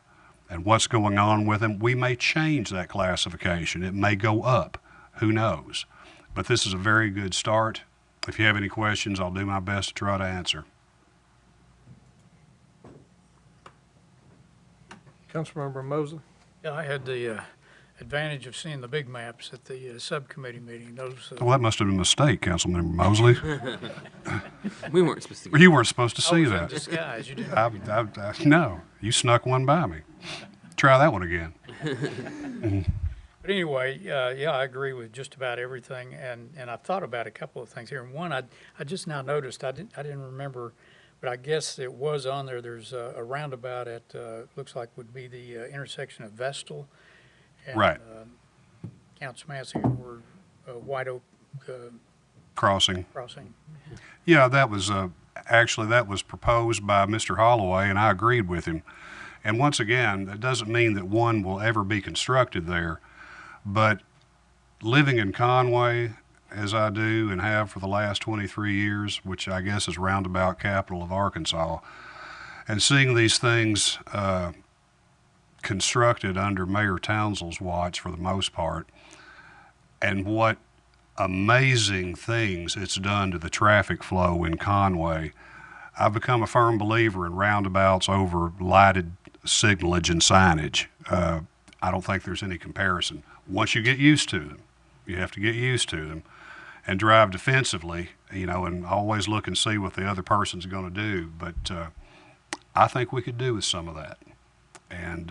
and what's going on with them. We may change that classification. It may go up. Who knows? But this is a very good start. If you have any questions, I'll do my best to try to answer. Councilmember Mosley? Yeah, I had the advantage of seeing the big maps at the subcommittee meeting. Those. Well, that must have been a mistake, Councilmember Mosley. We weren't supposed to. You weren't supposed to I see was that. in disguise. You did. No, you snuck one by me. Try that one again. But anyway, yeah, I agree with just about everything, and I've thought about a couple of things here. And one, I just now noticed, I didn't remember, but I guess it was on there. There's a roundabout at looks like would be the intersection of Vestal and Right. Count Massey or White Oak Crossing. Crossing. Yeah, that was actually that was proposed by Mr. Holloway, and I agreed with him. And once again, that doesn't mean that one will ever be constructed there. But living in Conway, as I do and have for the last 23 years, which I guess is roundabout capital of Arkansas, and seeing these things constructed under Mayor Townsend's watch for the most part, and what amazing things it's done to the traffic flow in Conway, I've become a firm believer in roundabouts over lighted signalage and signage. I don't think there's any comparison. Once you get used to them, you have to get used to them and drive defensively, and always look and see what the other person's going to do. But I think we could do with some of that. And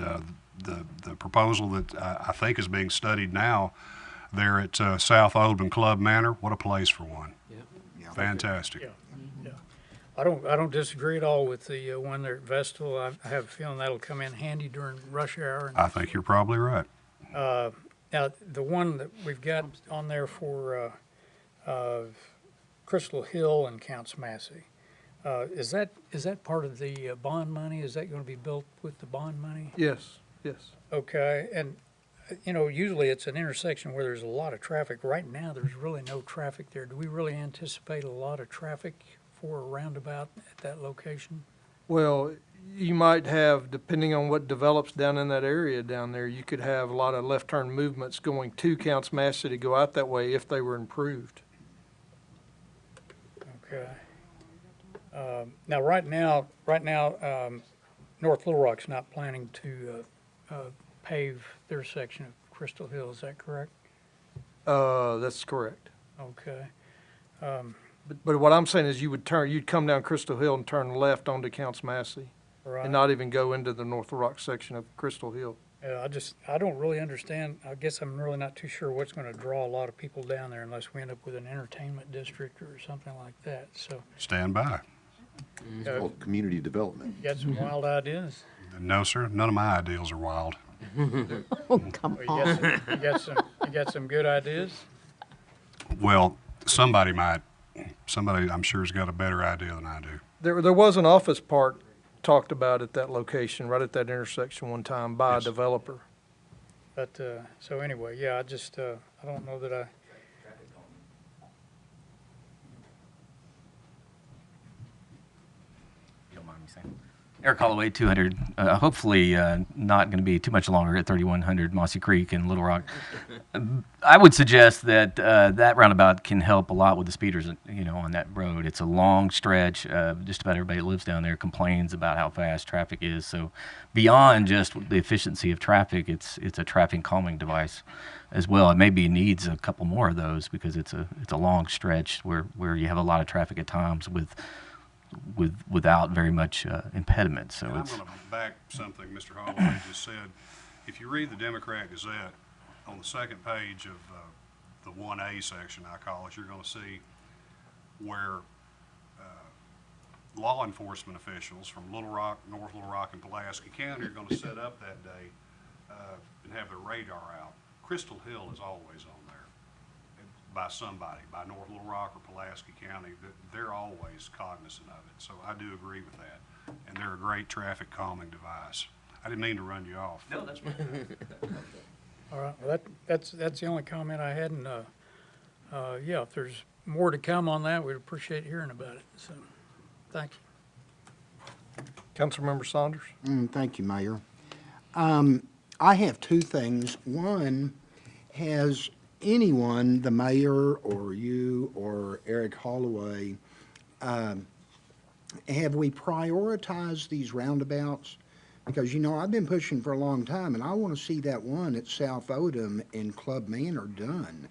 the proposal that I think is being studied now there at South Oldham Club Manor, what a place for one. Yeah. Fantastic. Yeah. I don't disagree at all with the one there at Vestal. I have a feeling that'll come in handy during rush hour. I think you're probably right. Now, the one that we've got on there for Crystal Hill and Counts Massey, is that part of the bond money? Is that going to be built with the bond money? Yes, yes. Okay, and usually it's an intersection where there's a lot of traffic. Right now, there's really no traffic there. Do we really anticipate a lot of traffic for a roundabout at that location? Well, you might have, depending on what develops down in that area down there, you could have a lot of left turn movements going to Counts Massey to go out that way if they were improved. Okay. Now, right now, North Little Rock's not planning to pave their section of Crystal Hill. Is that correct? That's correct. Okay. But what I'm saying is you'd come down Crystal Hill and turn left onto Counts Massey Right. and not even go into the North Little Rock section of Crystal Hill. Yeah, I don't really understand. I guess I'm really not too sure what's going to draw a lot of people down there unless we end up with an entertainment district or something like that. So, Stand by. Community development. you got some wild ideas? No, sir. None of my ideals are wild. Oh, come Well, on. you got some good ideas? Well, somebody I'm sure has got a better idea than I do. There was an office park talked about at that location, right at that intersection one time by Yes. a developer. But, so anyway, yeah, I don't know that I, Don't mind me saying. Eric Holloway, 200. Hopefully, not going to be too much longer at 3100 Mossy Creek and Little Rock. I would suggest that that roundabout can help a lot with the speeders, on that road. It's a long stretch. Just about everybody that lives down there complains about how fast traffic is. So, beyond just the efficiency of traffic, it's a traffic calming device as well. It maybe needs a couple more of those because it's a long stretch where you have a lot of traffic at times without very much impediment. So And I'm it's going to back something Mr. Holloway just said. If you read the Democrat Gazette, on the second page of the 1A section, I call it, you're going to see where law enforcement officials from Little Rock, North Little Rock, and Pulaski County are going to set up that day and have their radar out. Crystal Hill is always on there by somebody, by North Little Rock or Pulaski County. They're always cognizant of it. So I do agree with that. And they're a great traffic calming device. I didn't mean to run you off. no, that's right. all right, well, that's the only comment I had, and, yeah, if there's more to come on that, we'd appreciate hearing about it, so, thank you. Councilmember Saunders? Thank you, Mayor. I have two things. One, has anyone, the mayor or you or Eric Holloway, have we prioritized these roundabouts? Because, I've been pushing for a long time, and I want to see that one at South Odom and Club Manor done.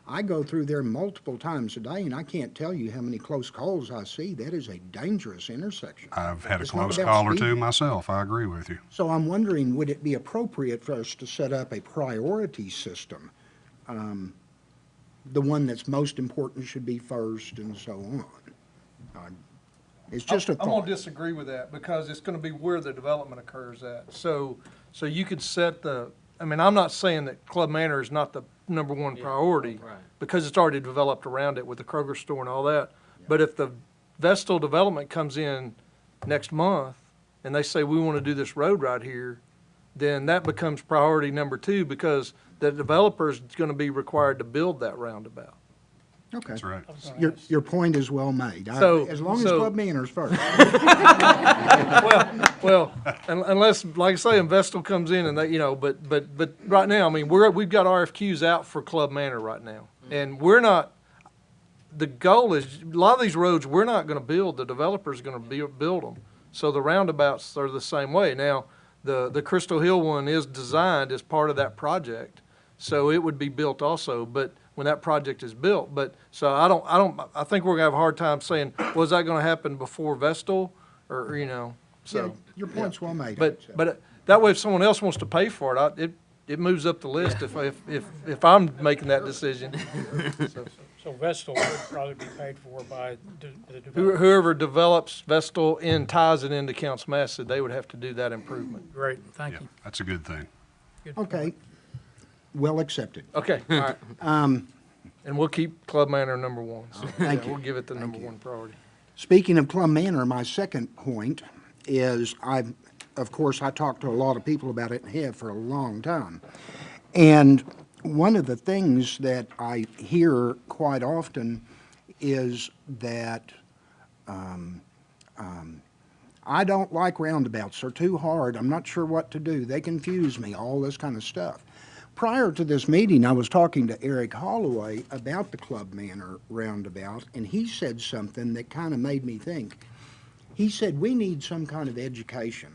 I go through there multiple times a day, and I can't tell you how many close calls I see. That is a dangerous intersection. I've had a It's not close about call or speed. two myself. I agree with you. So I'm wondering, would it be appropriate for us to set up a priority system? The one that's most important should be first, and so on. It's just a I'm going thought. to disagree with that because it's going to be where the development occurs at. So you could set I'm not saying that Club Manor is not the number one priority right. because it's already developed around it with the Kroger store and all that. But if the Vestal development comes in next month and they say, we want to do this road right here, then that becomes priority number two because the developer's going to be required to build that roundabout. Okay. That's right. I was gonna ask- Your point is well made. So- As long as so- Club Manor's first. Well, unless, like I say, Vestal comes in and they, but right now, we've got RFQs out for Club Manor right now. And the goal is, a lot of these roads, we're not gonna build, the developer's gonna build them. So the roundabouts are the same way. Now, The Crystal Hill one is designed as part of that project, so it would be built also, but when that project is built, but, so I think we're gonna have a hard time saying, was that gonna happen before Vestal, or, you know, so. Yeah, your point's well made. But, so. but that way, if someone else wants to pay for it, it moves up the list if I'm making that decision. So, So Vestal would probably be paid for by the developer. whoever develops Vestal and ties it into Council Massa, they would have to do that improvement. Great, thank Yeah, you. that's a good thing. Good Okay, well accepted. Okay, all right. And we'll keep Club Manor number one. So, Thank yeah, you. We'll give it the Thank number you. one priority. Speaking of Plum Manor, my second point is of course, I talked to a lot of people about it and have for a long time. And one of the things that I hear quite often is that I don't like roundabouts. They're too hard. I'm not sure what to do. They confuse me, all this kind of stuff. Prior to this meeting, I was talking to Eric Holloway about the Club Manor roundabout, and he said something that kind of made me think. He said, we need some kind of education.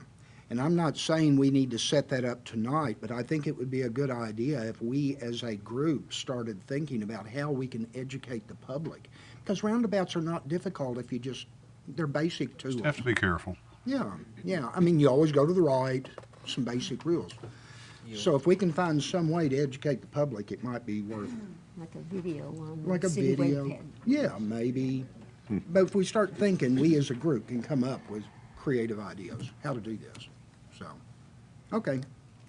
And I'm not saying we need to set that up tonight, but I think it would be a good idea if we as a group started thinking about how we can educate the public. Because roundabouts are not difficult if you they're basic tools. Just have to be careful. Yeah, yeah. I mean, you always go to the right, some basic rules. So if we can find some way to educate the public, it might be worth, Like a video on like a city video. webpage. Yeah, maybe. But if we start thinking, we as a group can come up with creative ideas, how to do this. So, okay,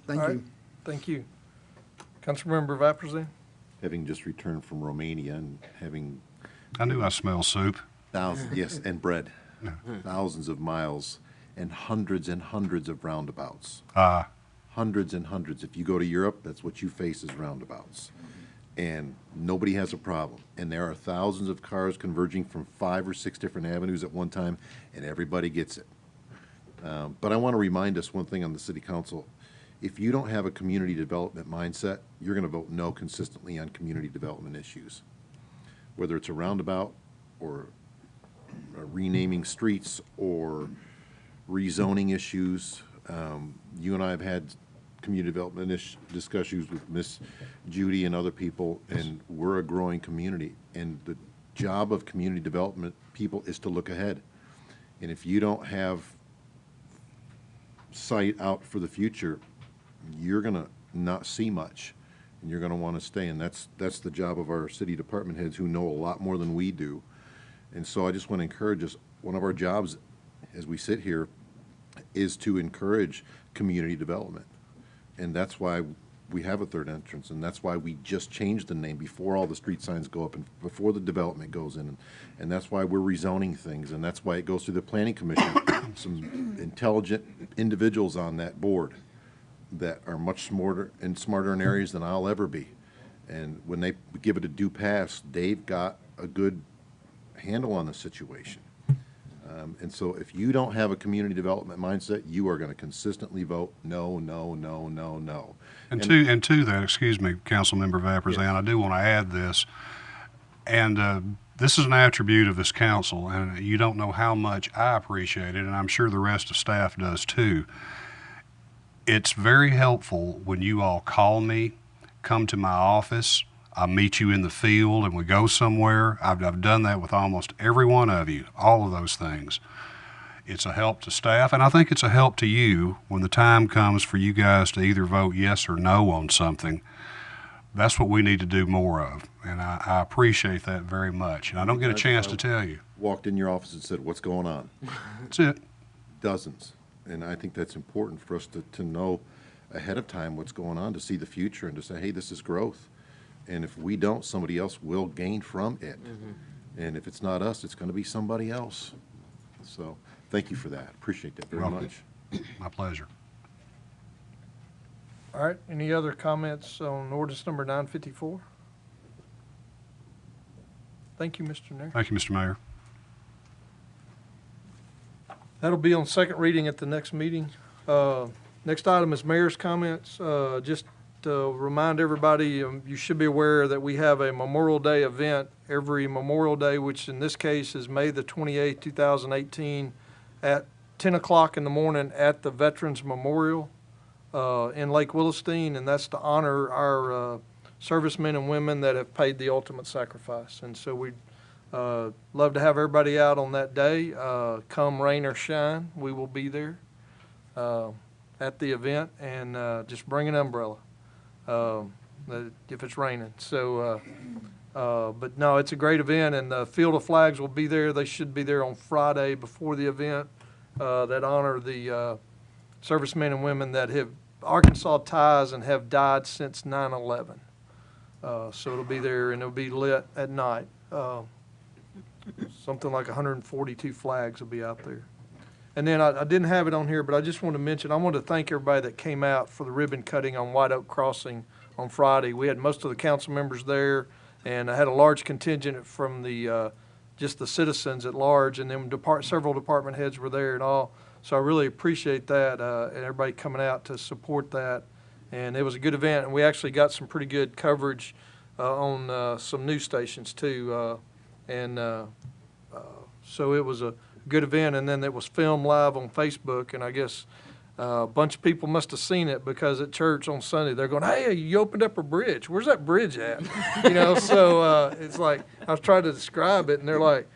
thank All right. you. Thank you. Councilmember Vapors then? Having just returned from Romania and having I knew I smelled soup. thousands, yes, and bread, thousands of miles and hundreds of roundabouts. Hundreds and hundreds. If you go to Europe, that's what you face is roundabouts. And nobody has a problem. And there are thousands of cars converging from 5 or 6 different avenues at one time, and everybody gets it. But I want to remind us one thing on the city council. If you don't have a community development mindset, you're going to vote no consistently on community development issues. Whether it's a roundabout or renaming streets or rezoning issues. You and I have had community development discussions with Miss Judy and other people, and we're a growing community. And the job of community development people is to look ahead. And if you don't have sight out for the future, you're going to not see much, and you're going to want to stay. And that's the job of our city department heads, who know a lot more than we do. And so I just want to encourage us. One of our jobs as we sit here is to encourage community development. And that's why we have a third entrance, and that's why we just changed the name before all the street signs go up and before the development goes in. And that's why we're rezoning things, and that's why it goes through the planning commission. Some intelligent individuals on that board that are much smarter in areas than I'll ever be. And when they give it a due pass, they've got a good handle on the situation. And so if you don't have a community development mindset, you are going to consistently vote no, no, no, no, no. And to that, excuse me, Councilmember Vapors, I do want to add this. And this is an attribute of this council, and you don't know how much I appreciate it, and I'm sure the rest of staff does too. It's very helpful when you all call me, come to my office, I meet you in the field, and we go somewhere. I've done that with almost every one of you, all of those things. It's a help to staff, and I think it's a help to you when the time comes for you guys to either vote yes or no on something. That's what we need to do more of, and I appreciate that very much. And I don't get a chance to tell you. Walked in your office and said, what's going on? That's it. Dozens. And I think that's important for us to know ahead of time what's going on, to see the future and to say, hey, this is growth. And if we don't, somebody else will gain from it. And if it's not us, it's going to be somebody else. So thank you for that. Appreciate that very much. My pleasure. All right, any other comments on ordinance number 954? Thank you, Mr. Nair. Thank you, Mr. Mayor. That'll be on second reading at the next meeting. Next item is mayor's comments. Just to remind everybody, you should be aware that we have a Memorial Day event every Memorial Day, which in this case is May the 28th, 2018, at 10 o'clock in the morning at the Veterans Memorial in Lake Willisteen, and that's to honor our servicemen and women that have paid the ultimate sacrifice. And so we'd love to have everybody out on that day. Come rain or shine, we will be there at the event, and just bring an umbrella if it's raining. So, but no, it's a great event, and the Field of Flags will be there. They should be there on Friday before the event that honor the servicemen and women that have Arkansas ties and have died since 9/11. So it'll be there, and it'll be lit at night. Something like 142 flags will be out there. And then I didn't have it on here, but I just want to mention, I want to thank everybody that came out for the ribbon cutting on White Oak Crossing on Friday. We had most of the council members there, and I had a large contingent from the just the citizens at large, and then several department heads were there and all. So I really appreciate that, and everybody coming out to support that. And it was a good event, and we actually got some pretty good coverage on some news stations too. So it was a good event, and then it was filmed live on Facebook, and I guess a bunch of people must have seen it, because at church on Sunday they're going, "Hey, you opened up a bridge. Where's that bridge at?" So it's like I was trying to describe it, and they're like,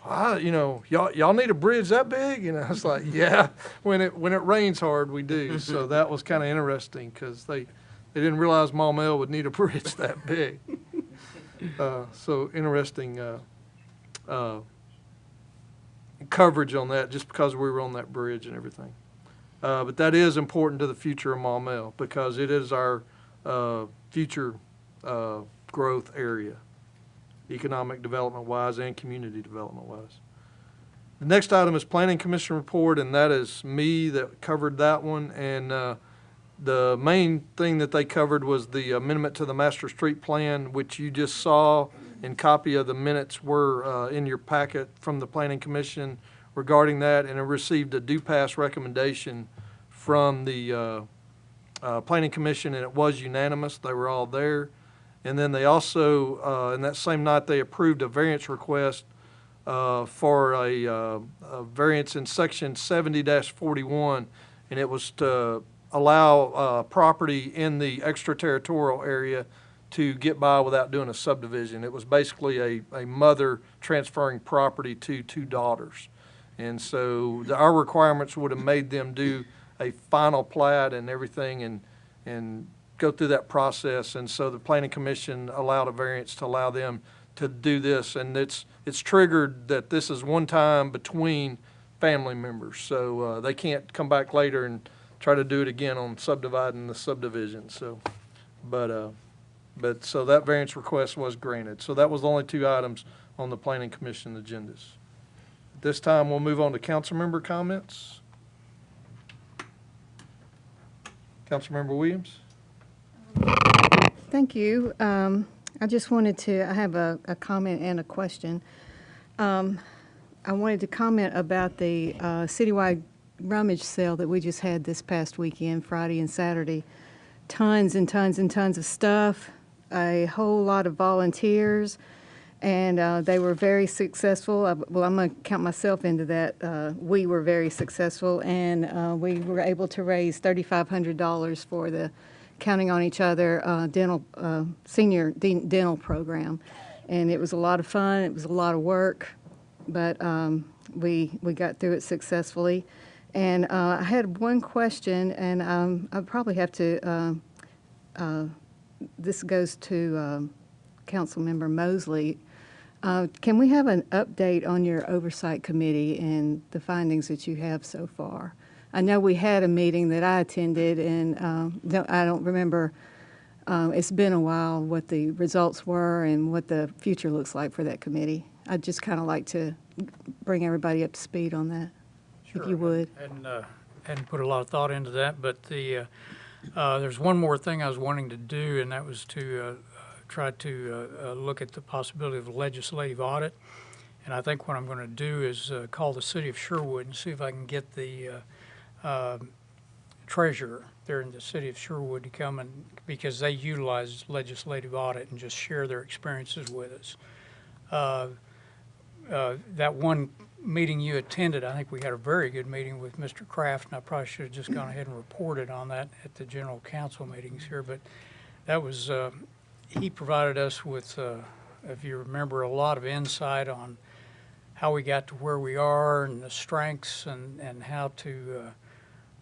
y'all need a bridge that big? I was like, yeah, when it rains hard, we do. So that was kind of interesting, because they didn't realize Maumelle would need a bridge that big. So interesting coverage on that, just because we were on that bridge and everything. But that is important to the future of Maumelle, because it is our future growth area, economic development wise and community development wise. The next item is Planning Commission report, and that is me that covered that one. And the main thing that they covered was the amendment to the master street plan, which you just saw, and copy of the minutes were in your packet from the Planning Commission regarding that, and it received a due pass recommendation from the Planning Commission, and it was unanimous. They were all there. And then they also, in that same night, they approved a variance request for a variance in section 70-41, and it was to allow property in the extraterritorial area to get by without doing a subdivision. It was basically a mother transferring property to two daughters. And so our requirements would have made them do a final plat and everything, and go through that process. And so the Planning Commission allowed a variance to allow them to do this, and it's triggered that this is one time between family members, so they can't come back later and try to do it again on subdividing the subdivision. So, but so that variance request was granted. So that was the only two items on the Planning Commission agendas. This time we'll move on to council member comments. Councilmember Williams. Thank you. I just wanted to, I have a comment and a question. I wanted to comment about the citywide rummage sale that we just had this past weekend, Friday and Saturday. Tons and tons and tons of stuff, a whole lot of volunteers, and they were very successful. Well, I'm going to count myself into that. We were very successful, and we were able to raise $3,500 for the Counting on Each Other senior dental program. And it was a lot of fun. It was a lot of work, but we got through it successfully. And I had one question, and I probably have to, this goes to Councilmember Mosley. Can we have an update on your oversight committee and the findings that you have so far? I know we had a meeting that I attended, and I don't remember, it's been a while, what the results were and what the future looks like for that committee. I'd just kind of like to bring everybody up to speed on that, if you would. Hadn't put a lot of thought into that, but there's one more thing I was wanting to do, and that was to try to look at the possibility of a legislative audit. And I think what I'm going to do is call the city of Sherwood and see if I can get the treasurer there in the city of Sherwood to come, and because they utilize legislative audit, and just share their experiences with us. That one meeting you attended, I think we had a very good meeting with Mr. Kraft, and I probably should have just gone ahead and reported on that at the general council meetings here, but that was, he provided us with, if you remember, a lot of insight on how we got to where we are and the strengths and how to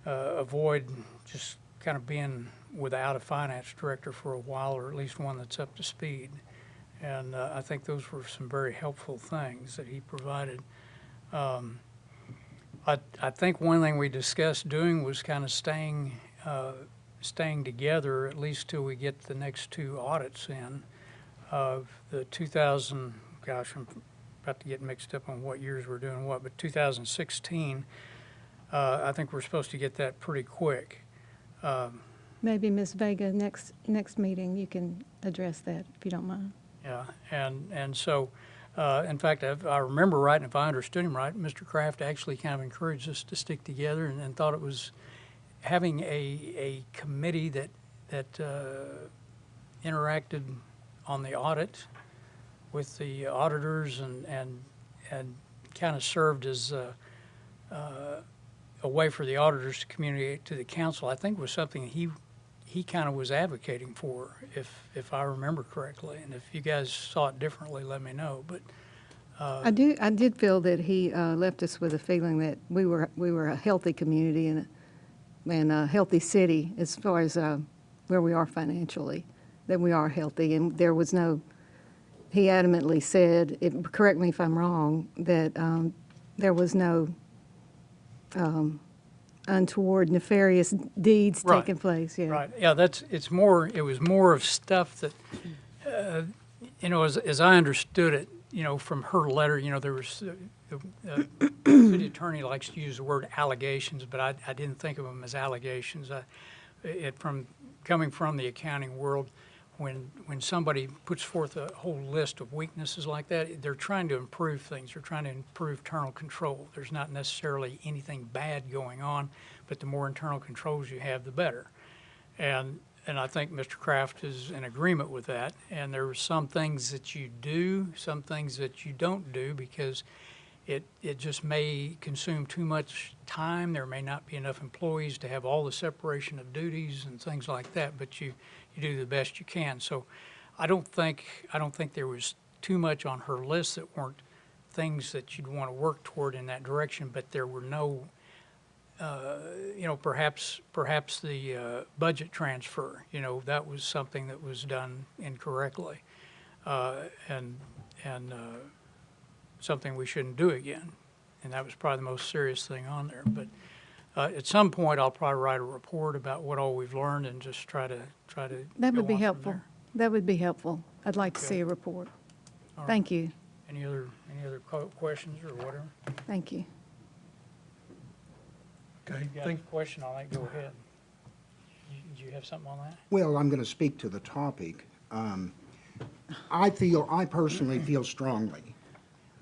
avoid just kind of being without a finance director for a while, or at least one that's up to speed. And I think those were some very helpful things that he provided. I think one thing we discussed doing was kind of staying together, at least till we get the next two audits in. The 2000, gosh, I'm about to get mixed up on what years we're doing what, but 2016, I think we're supposed to get that pretty quick. Maybe Ms. Vega, next meeting, you can address that, if you don't mind. Yeah, and so, in fact, if I remember right, and if I understood him right, Mr. Kraft actually kind of encouraged us to stick together and thought it was having a committee that interacted on the audit with the auditors and kind of served as a way for the auditors to communicate to the council, I think was something he kind of was advocating for, if I remember correctly. And if you guys saw it differently, let me know. But I did feel that he left us with a feeling that we were a healthy community and a healthy city as far as where we are financially, that we are healthy. And there was no, he adamantly said, correct me if I'm wrong, that there was no untoward, nefarious deeds Right. taking place. Yeah. Right. Yeah, it was more of stuff that, as I understood it, from her letter, there was, the city attorney likes to use the word allegations, but I didn't think of them as allegations. Coming from the accounting world, when somebody puts forth a whole list of weaknesses like that, they're trying to improve things. They're trying to improve internal control. There's not necessarily anything bad going on, but the more internal controls you have, the better. And I think Mr. Kraft is in agreement with that. And there are some things that you do, some things that you don't do, because it just may consume too much time. There may not be enough employees to have all the separation of duties and things like that, but you do the best you can. So I don't think there was too much on her list that weren't things that you'd want to work toward in that direction, but there were no, perhaps the budget transfer, that was something that was done incorrectly, and something we shouldn't do again. And that was probably the most serious thing on there. But at some point, I'll probably write a report about what all we've learned and just try to. That would go be on from helpful. there. That would be helpful. I'd like to Okay. see a report. All right. Thank you. Any other questions or whatever? Thank you. Okay, If you got a question on that, go ahead. Do you have something on that? Well, I'm going to speak to the topic. I personally feel strongly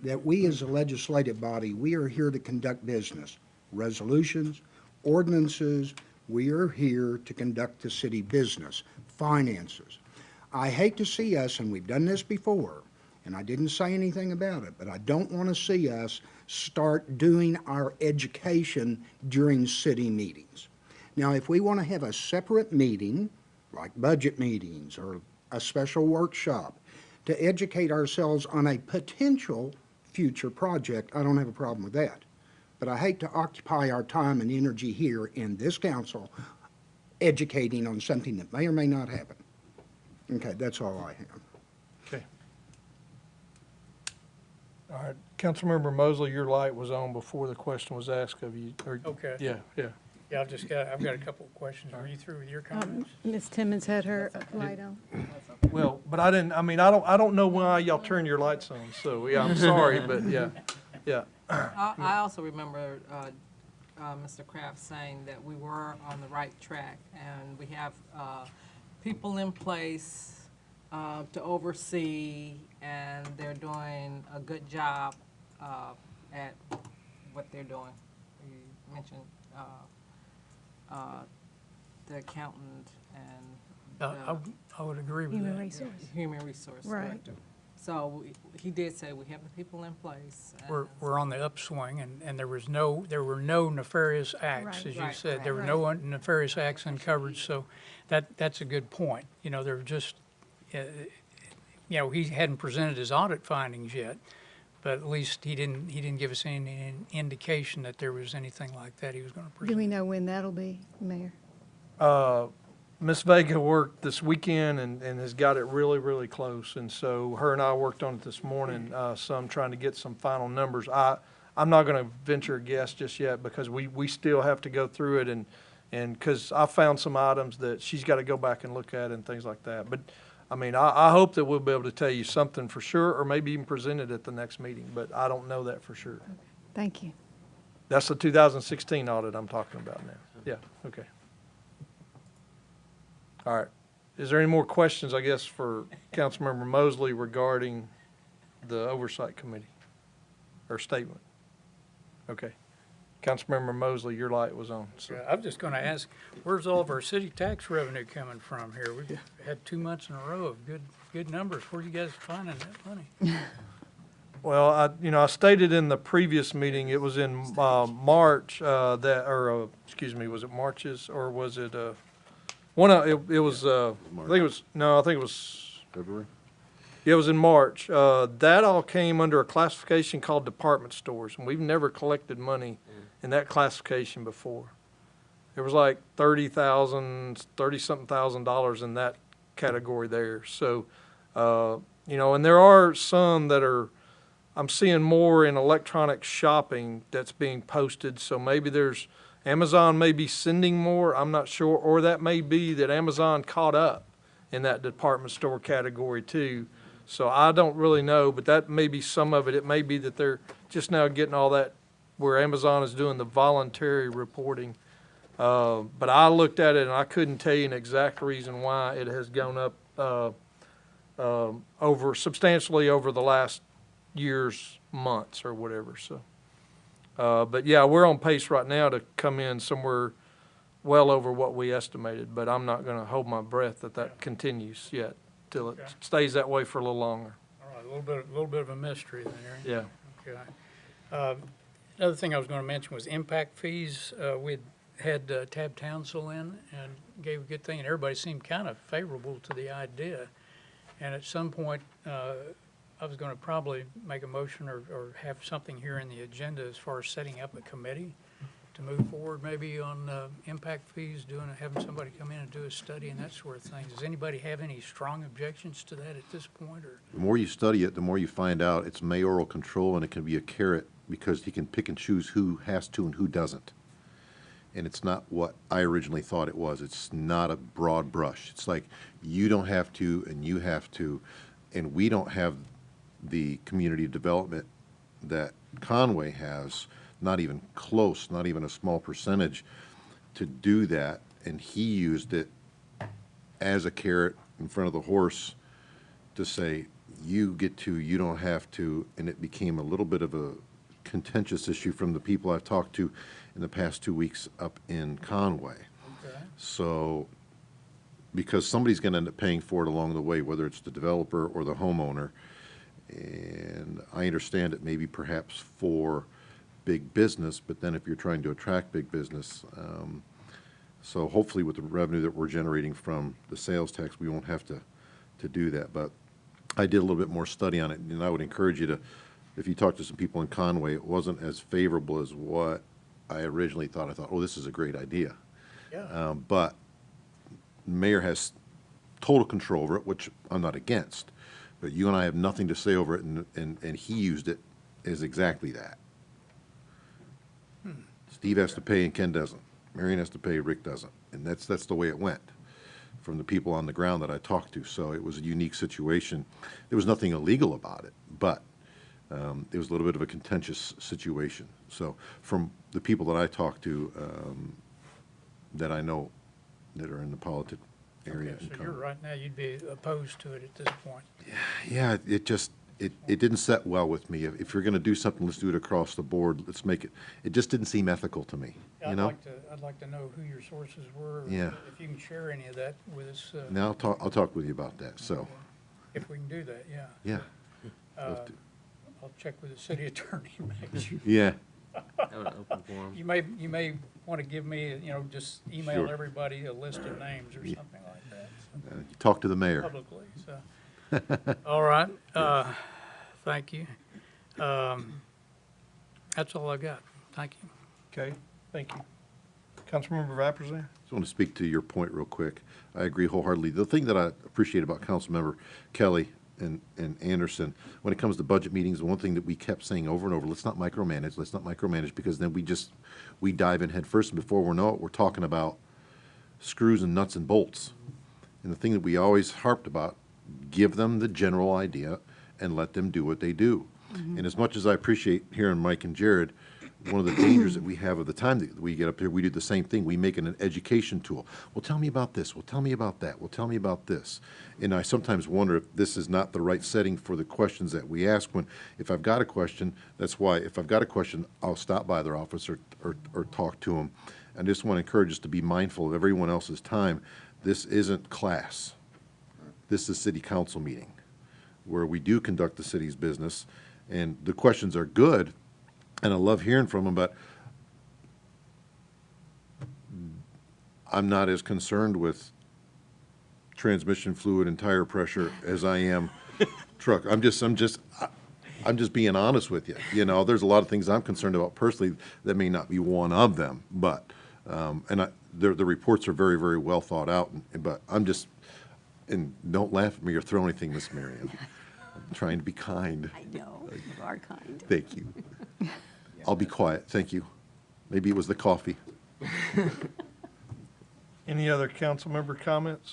that we as a legislative body, we are here to conduct business. Resolutions, ordinances, we are here to conduct the city business, finances. I hate to see us, and we've done this before, and I didn't say anything about it, but I don't want to see us start doing our education during city meetings. Now, if we want to have a separate meeting, like budget meetings or a special workshop, to educate ourselves on a potential future project, I don't have a problem with that. But I hate to occupy our time and energy here in this council educating on something that may or may not happen. Okay, that's all I have. Okay. All right, Councilmember Mosley, your light was on before the question was asked of you. Okay. Yeah. Yeah, I've got a couple of questions. Are you through with your comments? Ms. Timmons had her light on. Well, but I don't know why y'all turn your lights on, so, yeah, I'm sorry, but, yeah. I also remember Mr. Kraft saying that we were on the right track, and we have people in place to oversee, and they're doing a good job at what they're doing. You mentioned the accountant and I would agree with Human that. resource. human resource Right. director. So he did say we have the people in place. We're on the upswing, and there were no nefarious acts, Right. as you Right, said. right. There were no nefarious acts uncovered, so that's a good point. You know, there were just, he hadn't presented his audit findings yet, but at least he didn't give us any indication that there was anything like that he was going to Do present. we know when that'll be, Mayor? Miss Vega worked this weekend and has got it really, really close. And so her and I worked on it this morning, some trying to get some final numbers. I'm not going to venture a guess just yet because we still have to go through it and because I found some items that she's got to go back and look at and things like that. But I mean, I hope that we'll be able to tell you something for sure or maybe even present it at the next meeting, but I don't know that for sure. Thank you. That's the 2016 audit I'm talking about now. Yeah, okay. All right. Is there any more questions, I guess, for Councilmember Mosley regarding the Oversight Committee or statement? Okay. Councilmember Mosley, your light was on. So. I was just going to ask, where's all of our city tax revenue coming from here? We've had 2 months in a row of good numbers. Where are you guys finding that money? Well, I stated in the previous meeting, it was in March was it March's or was it it was I think it was February? Yeah, it was in March. That all came under a classification called department stores, and we've never collected money in that classification before. There was like $30-something thousand in that category there. So, and there are some that I'm seeing more in electronic shopping that's being posted. So maybe Amazon may be sending more, I'm not sure, or that may be that Amazon caught up in that department store category too. So I don't really know, but that may be some of it. It may be that they're just now getting all that where Amazon is doing the voluntary reporting. But I looked at it and I couldn't tell you an exact reason why it has gone up substantially over the last year's months or whatever. So. But yeah, we're on pace right now to come in somewhere well over what we estimated, but I'm not going to hold my breath that continues yet till it stays that way for a little longer. All right, a little bit of a mystery there. Yeah. Okay. Another thing I was going to mention was impact fees. We had Tab Townsell in and gave a good thing, and everybody seemed kind of favorable to the idea. And at some point, I was going to probably make a motion or have something here in the agenda as far as setting up a committee to move forward maybe on impact fees, having somebody come in and do a study and that sort of thing. Does anybody have any strong objections to that at this point? Or? The more you study it, the more you find out it's mayoral control, and it can be a carrot because he can pick and choose who has to and who doesn't. And it's not what I originally thought it was. It's not a broad brush. It's like you don't have to and you have to, and we don't have the community development that Conway has, not even close, not even a small percentage to do that. And he used it as a carrot in front of the horse to say, you get to, you don't have to. And it became a little bit of a contentious issue from the people I've talked to in the past 2 weeks up in Conway. Okay. So, because somebody's going to end up paying for it along the way, whether it's the developer or the homeowner. And I understand it maybe perhaps for big business, but then if you're trying to attract big business, so hopefully with the revenue that we're generating from the sales tax, we won't have to do that. But I did a little bit more study on it, and I would encourage you to, if you talk to some people in Conway, it wasn't as favorable as what I originally thought. I thought, oh, this is a great idea. Yeah. But the mayor has total control over it, which I'm not against. But you and I have nothing to say over it, and he used it as exactly that. Steve has to pay and Ken doesn't. Marion has to pay, Rick doesn't. And that's the way it went from the people on the ground that I talked to. So it was a unique situation. There was nothing illegal about it, but it was a little bit of a contentious situation. So from the people that I talked to that I know that are in the politics area. Okay, so you're right now, you'd be opposed to it at this point. Yeah, it just, it didn't set well with me. If you're going to do something, let's do it across the board. Let's make it, it just didn't seem ethical to me, you know? I'd like to know who your sources were. Yeah. If you can share any of that with us. Now I'll talk with you about that, so. If we can do that, yeah. Yeah. I'll check with the city attorney, make sure. Yeah, Have an open forum. You may want to give me, just email Sure. everybody a list of names or something like that. you talk to the mayor. Publicly, so. All right, thank you. That's all I've got. Thank you. Okay, thank you. Councilmember Vapurzian? Just want to speak to your point real quick. I agree wholeheartedly. The thing that I appreciate about Councilmember Kelly and Anderson, when it comes to budget meetings, the one thing that we kept saying over and over, let's not micromanage, because then we dive in head first, and before we know it, we're talking about screws and nuts and bolts. And the thing that we always harped about, give them the general idea and let them do what they do. And as much as I appreciate hearing Mike and Jared, one of the dangers that we have of the time that we get up here, we do the same thing. We make it an education tool. Well, tell me about this. Well, tell me about that. Well, tell me about this. And I sometimes wonder if this is not the right setting for the questions that we ask when, if I've got a question, that's why if I've got a question, I'll stop by their office or talk to them. I just want to encourage us to be mindful of everyone else's time. This isn't class. This is city council meeting where we do conduct the city's business, and the questions are good, and I love hearing from them, but I'm not as concerned with transmission fluid and tire pressure as I am truck. I'm just being honest with you. You know, there's a lot of things I'm concerned about personally that may not be one of them, but the reports are very, very well thought out. But I'm just, and don't laugh at me or throw anything, Miss Marion. I'm trying to be kind. I know, you are kind. Thank you. I'll be quiet. Thank you. Maybe it was the coffee. Any other council member comments?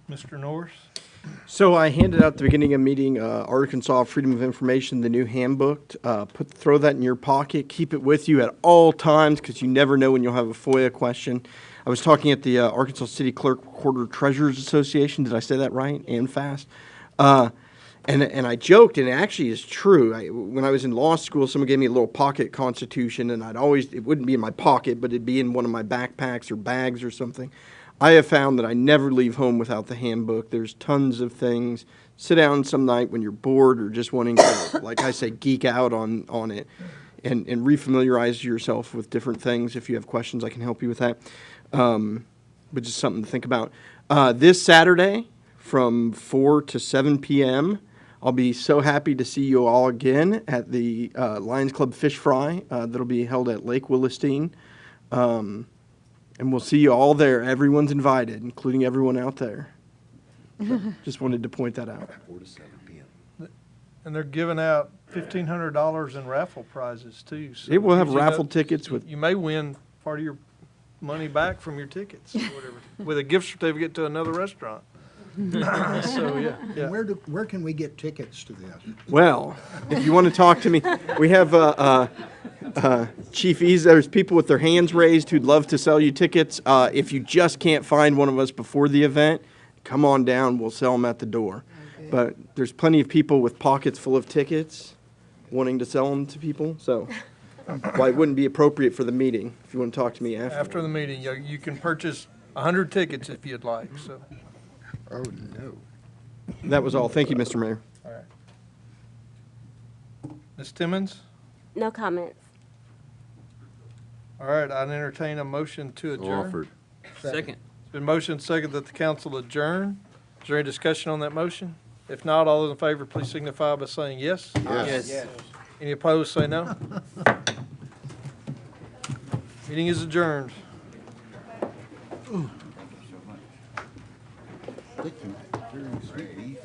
Mr. Norris? So I handed out at the beginning of the meeting, Arkansas Freedom of Information, the new handbook. Throw that in your pocket. Keep it with you at all times because you never know when you'll have a FOIA question. I was talking at the Arkansas City Clerk Recorder Treasurers Association. Did I say that right and fast? And I joked, and it actually is true. When I was in law school, someone gave me a little pocket constitution, and it wouldn't be in my pocket, but it'd be in one of my backpacks or bags or something. I have found that I never leave home without the handbook. There's tons of things. Sit down some night when you're bored or just wanting to, like I say, geek out on it and refamiliarize yourself with different things. If you have questions, I can help you with that. But just something to think about. This Saturday from 4 to 7 p.m., I'll be so happy to see you all again at the Lions Club Fish Fry that'll be held at Lake Willistine. And we'll see you all there. Everyone's invited, including everyone out there. So, just wanted to point that out. 4 to 7 p.m. And they're giving out $1,500 in raffle prizes too. So It will have you know, raffle tickets with. You may win part of your money back from your tickets or whatever, with a gift certificate to another restaurant. So yeah. Where can we get tickets to this? Well, if you want to talk to me, we have Chief Ease. There's people with their hands raised who'd love to sell you tickets. If you just can't find one of us before the event, come on down. We'll sell them at the door. Okay. But there's plenty of people with pockets full of tickets wanting to sell them to people. So why it wouldn't be appropriate for the meeting if you want to talk to me after. After the meeting, you can purchase 100 tickets if you'd like. So. Oh, no. That was all. Thank you, Mr. Mayor. All right. Ms. Timmons? No comments. All right, I'd entertain a motion to adjourn. Offered. Second. It's been motioned second that the council adjourn. Is there any discussion on that motion? If not, all those in favor, please signify by saying yes. Yes. Any opposed, say no. Meeting is adjourned. Thank you. Very sweet beef.